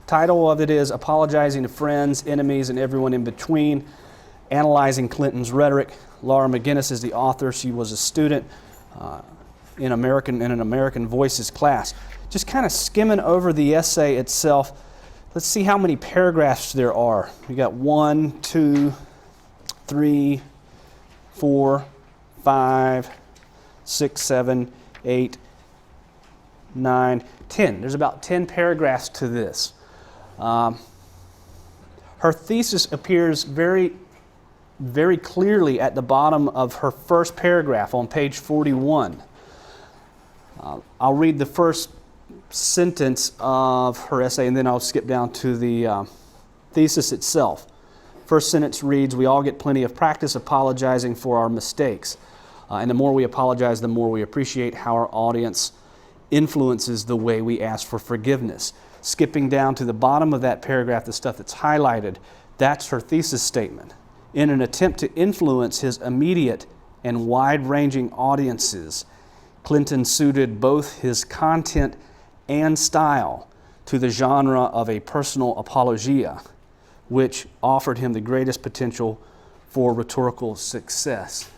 title of it is Apologizing to Friends, Enemies, and Everyone in Between, Analyzing Clinton's Rhetoric. Laura McGinnis is the author. She was a student in an American Voices class. Just kind of skimming over the essay itself, let's see how many paragraphs there are. We got 1, 2, 3, 4, 5, 6, 7, 8, 9, 10. There's about 10 paragraphs to this. Her thesis appears very clearly at the bottom of her first paragraph on page 41. I'll read the first sentence of her essay and then I'll skip down to the thesis itself. First sentence reads, we all get plenty of practice apologizing for our mistakes. And the more we apologize, the more we appreciate how our audience influences the way we ask for forgiveness. Skipping down to the bottom of that paragraph, the stuff that's highlighted, that's her thesis statement. In an attempt to influence his immediate and wide-ranging audiences, Clinton suited both his content and style to the genre of a personal apologia, which offered him the greatest potential for rhetorical success.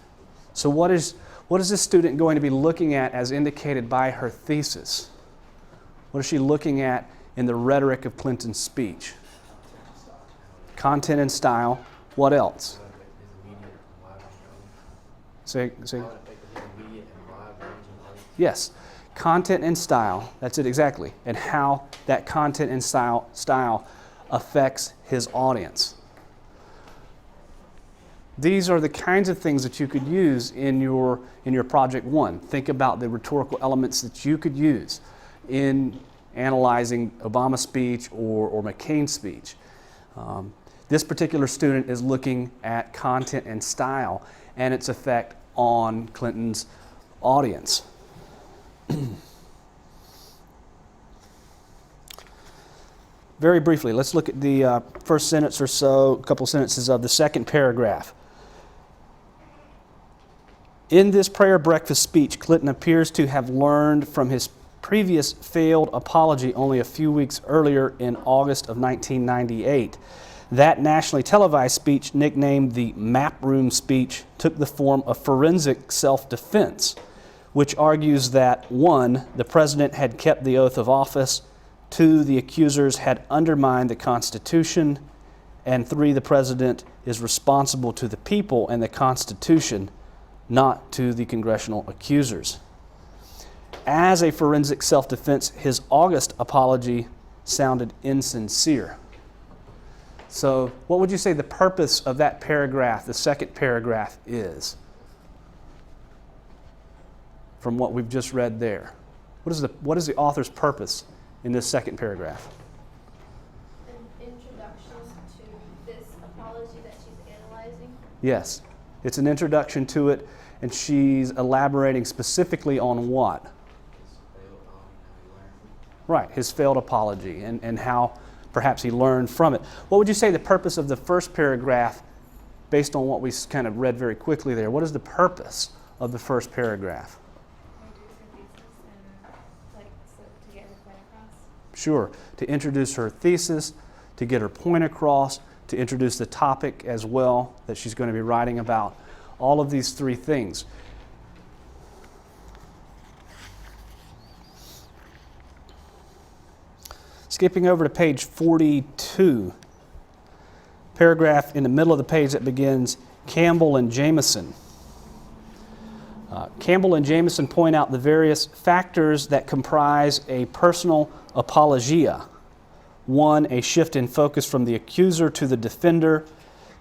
So what is this student going to be looking at as indicated by her thesis? What is she looking at in the rhetoric of Clinton's speech? Content and style. What else? Say. Yes. Content and style. That's it exactly. And how that content and style affects his audience. These are the kinds of things that you could use in your Project 1. Think about the rhetorical elements that you could use in analyzing Obama's speech or McCain's speech. This particular student is looking at content and style and its effect on Clinton's audience. Very briefly, let's look at the first sentence or so, a couple sentences of the second paragraph. In this prayer breakfast speech, Clinton appears to have learned from his previous failed apology only a few weeks earlier in August of 1998 That nationally televised speech, nicknamed the map room speech, took the form of forensic self-defense, which argues that 1, the president had kept the oath of office, 2, the accusers had undermined the Constitution, and 3, the president is responsible to the people and the Constitution, not to the congressional accusers. As a forensic self-defense, his August apology sounded insincere. So what would you say the purpose of that paragraph, the second paragraph, is? From what we've just read there. What is the author's purpose in this second paragraph? An introduction to this apology that she's analyzing. Yes, it's an introduction to it, and she's elaborating specifically on what? Right, his failed apology and how perhaps he learned from it. What would you say the purpose of the first paragraph, based on what we kind of read very quickly there? What is the purpose of the first paragraph? To get her point across. Sure, to introduce her thesis, to get her point across, to introduce the topic as well that she's going to be writing about. All of these three things. Skipping over to page 42, paragraph in the middle of the page that begins, Campbell and Jameson. Campbell and Jameson point out the various factors that comprise a personal apologia. 1, a shift in focus from the accuser to the defender.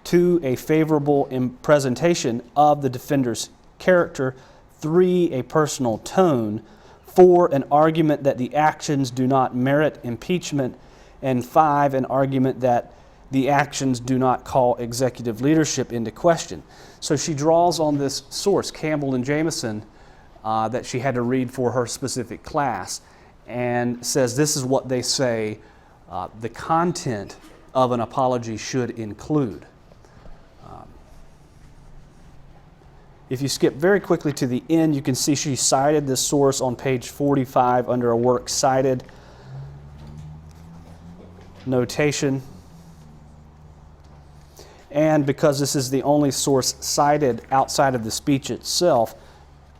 2, a favorable presentation of the defender's character. 3, a personal tone. 4, an argument that the actions do not merit impeachment. And 5, an argument that the actions do not call executive leadership into question. So she draws on this source, Campbell and Jameson, that she had to read for her specific class, and says this is what they say the content of an apology should include. If you skip very quickly to the end, you can see she cited this source on page 45 under a works cited notation. And because this is the only source cited outside of the speech itself,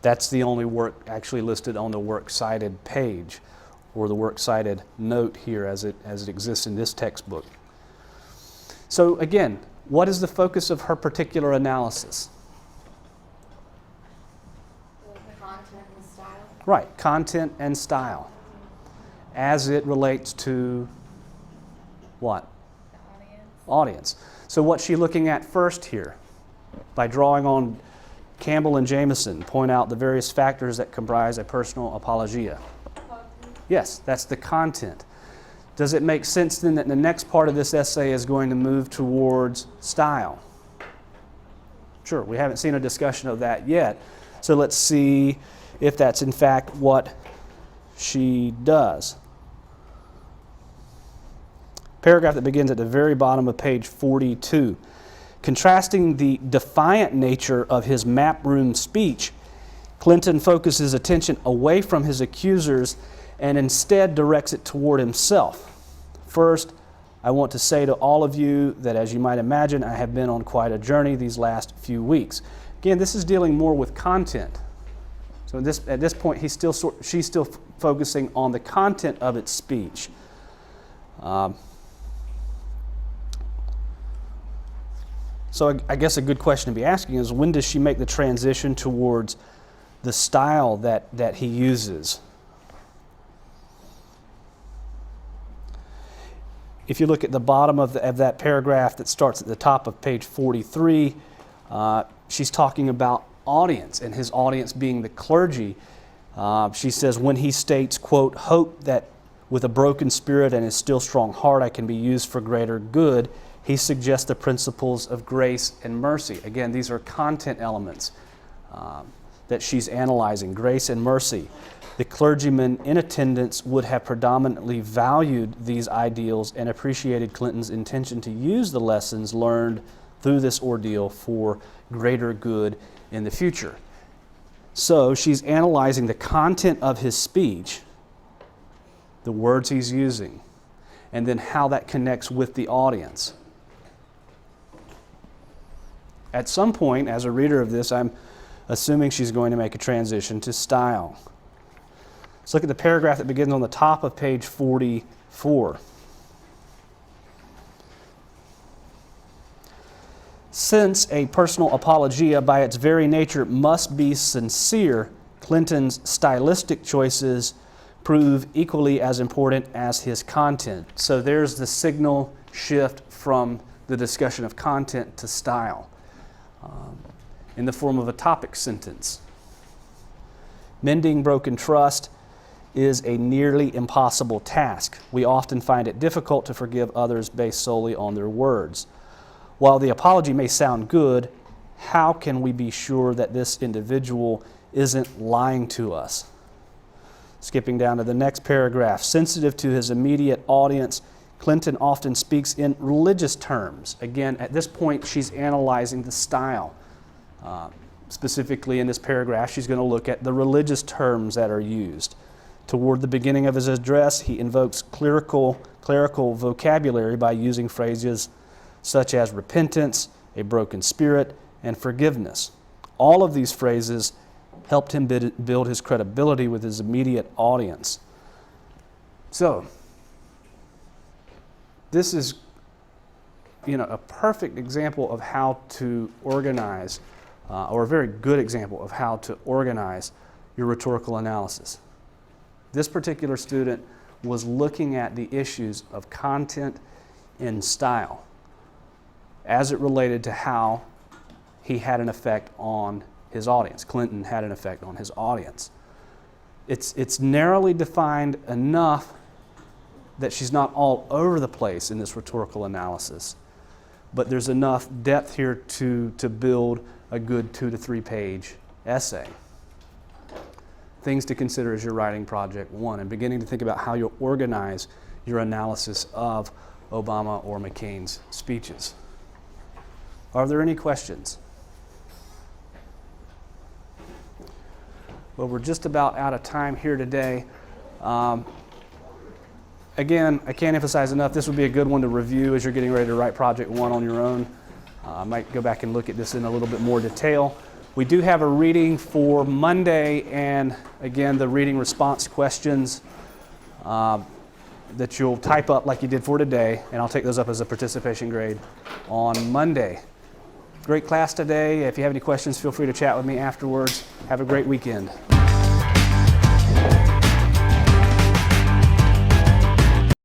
that's the only work actually listed on the works cited page, or the works cited note here as it exists in this textbook. So again, what is the focus of her particular analysis? Content and style. Right, content and style, as it relates to what? The Audience. So what's she looking at first here? By drawing on Campbell and Jameson, point out the various factors that comprise a personal apologia. Yes, that's the content. Does it make sense then that the next part of this essay is going to move towards style? Sure, we haven't seen a discussion of that yet. So let's see if that's in fact what she does. Paragraph that begins at the very bottom of page 42. Contrasting the defiant nature of his map room speech, Clinton focuses attention away from his accusers and instead directs it toward himself. First, I want to say to all of you that, as you might imagine, I have been on quite a journey these last few weeks. Again, this is dealing more with content. So at this point, she's still focusing on the content of its speech. So I guess a good question to be asking is, when does she make the transition towards the style that he uses? If you look at the bottom of that paragraph that starts at the top of page 43, she's talking about audience, and his audience being the clergy. She says, when he states, quote, hope that with a broken spirit and a still strong heart I can be used for greater good, he suggests the principles of grace and mercy. Again, these are content elements that she's analyzing, grace and mercy. The clergyman in attendance would have predominantly valued these ideals and appreciated Clinton's intention to use the lessons learned through this ordeal for greater good in the future. So she's analyzing the content of his speech, the words he's using, and then how that connects with the audience. At some point, as a reader of this, I'm assuming she's going to make a transition to style. Let's look at the paragraph that begins on the top of page 44. Since a personal apologia by its very nature must be sincere, Clinton's stylistic choices prove equally as important as his content. So there's the signal shift from the discussion of content to style in the form of a topic sentence. Mending broken trust is a nearly impossible task. We often find it difficult to forgive others based solely on their words. While the apology may sound good, how can we be sure that this individual isn't lying to us? Skipping down to the next paragraph. Sensitive to his immediate audience, Clinton often speaks in religious terms. Again, at this point, she's analyzing the style. Specifically in this paragraph, she's going to look at the religious terms that are used. Toward the beginning of his address, he invokes clerical vocabulary by using phrases such as repentance, a broken spirit, and forgiveness. All of these phrases helped him build his credibility with his immediate audience. So, this is, a perfect example of how to organize, or a very good example of how to organize your rhetorical analysis. This particular student was looking at the issues of content and style as it related to how he had an effect on his audience. Clinton had an effect on his audience. It's narrowly defined enough that she's not all over the place in this rhetorical analysis, but there's enough depth here to build a good 2 to 3 page essay. Things to consider as you're writing project 1 and beginning to think about how you'll organize your analysis of Obama or McCain's speeches. Are there any questions? Well, we're just about out of time here today. Again, I can't emphasize enough, this would be a good one to review as you're getting ready to write Project 1 on your own. I might go back and look at this in a little bit more detail. We do have a reading for Monday, and again, the reading response questions that you'll type up like you did for today, and I'll take those up as a participation grade on Monday. Great class today. If you have any questions, feel free to chat with me afterwards. Have a great weekend.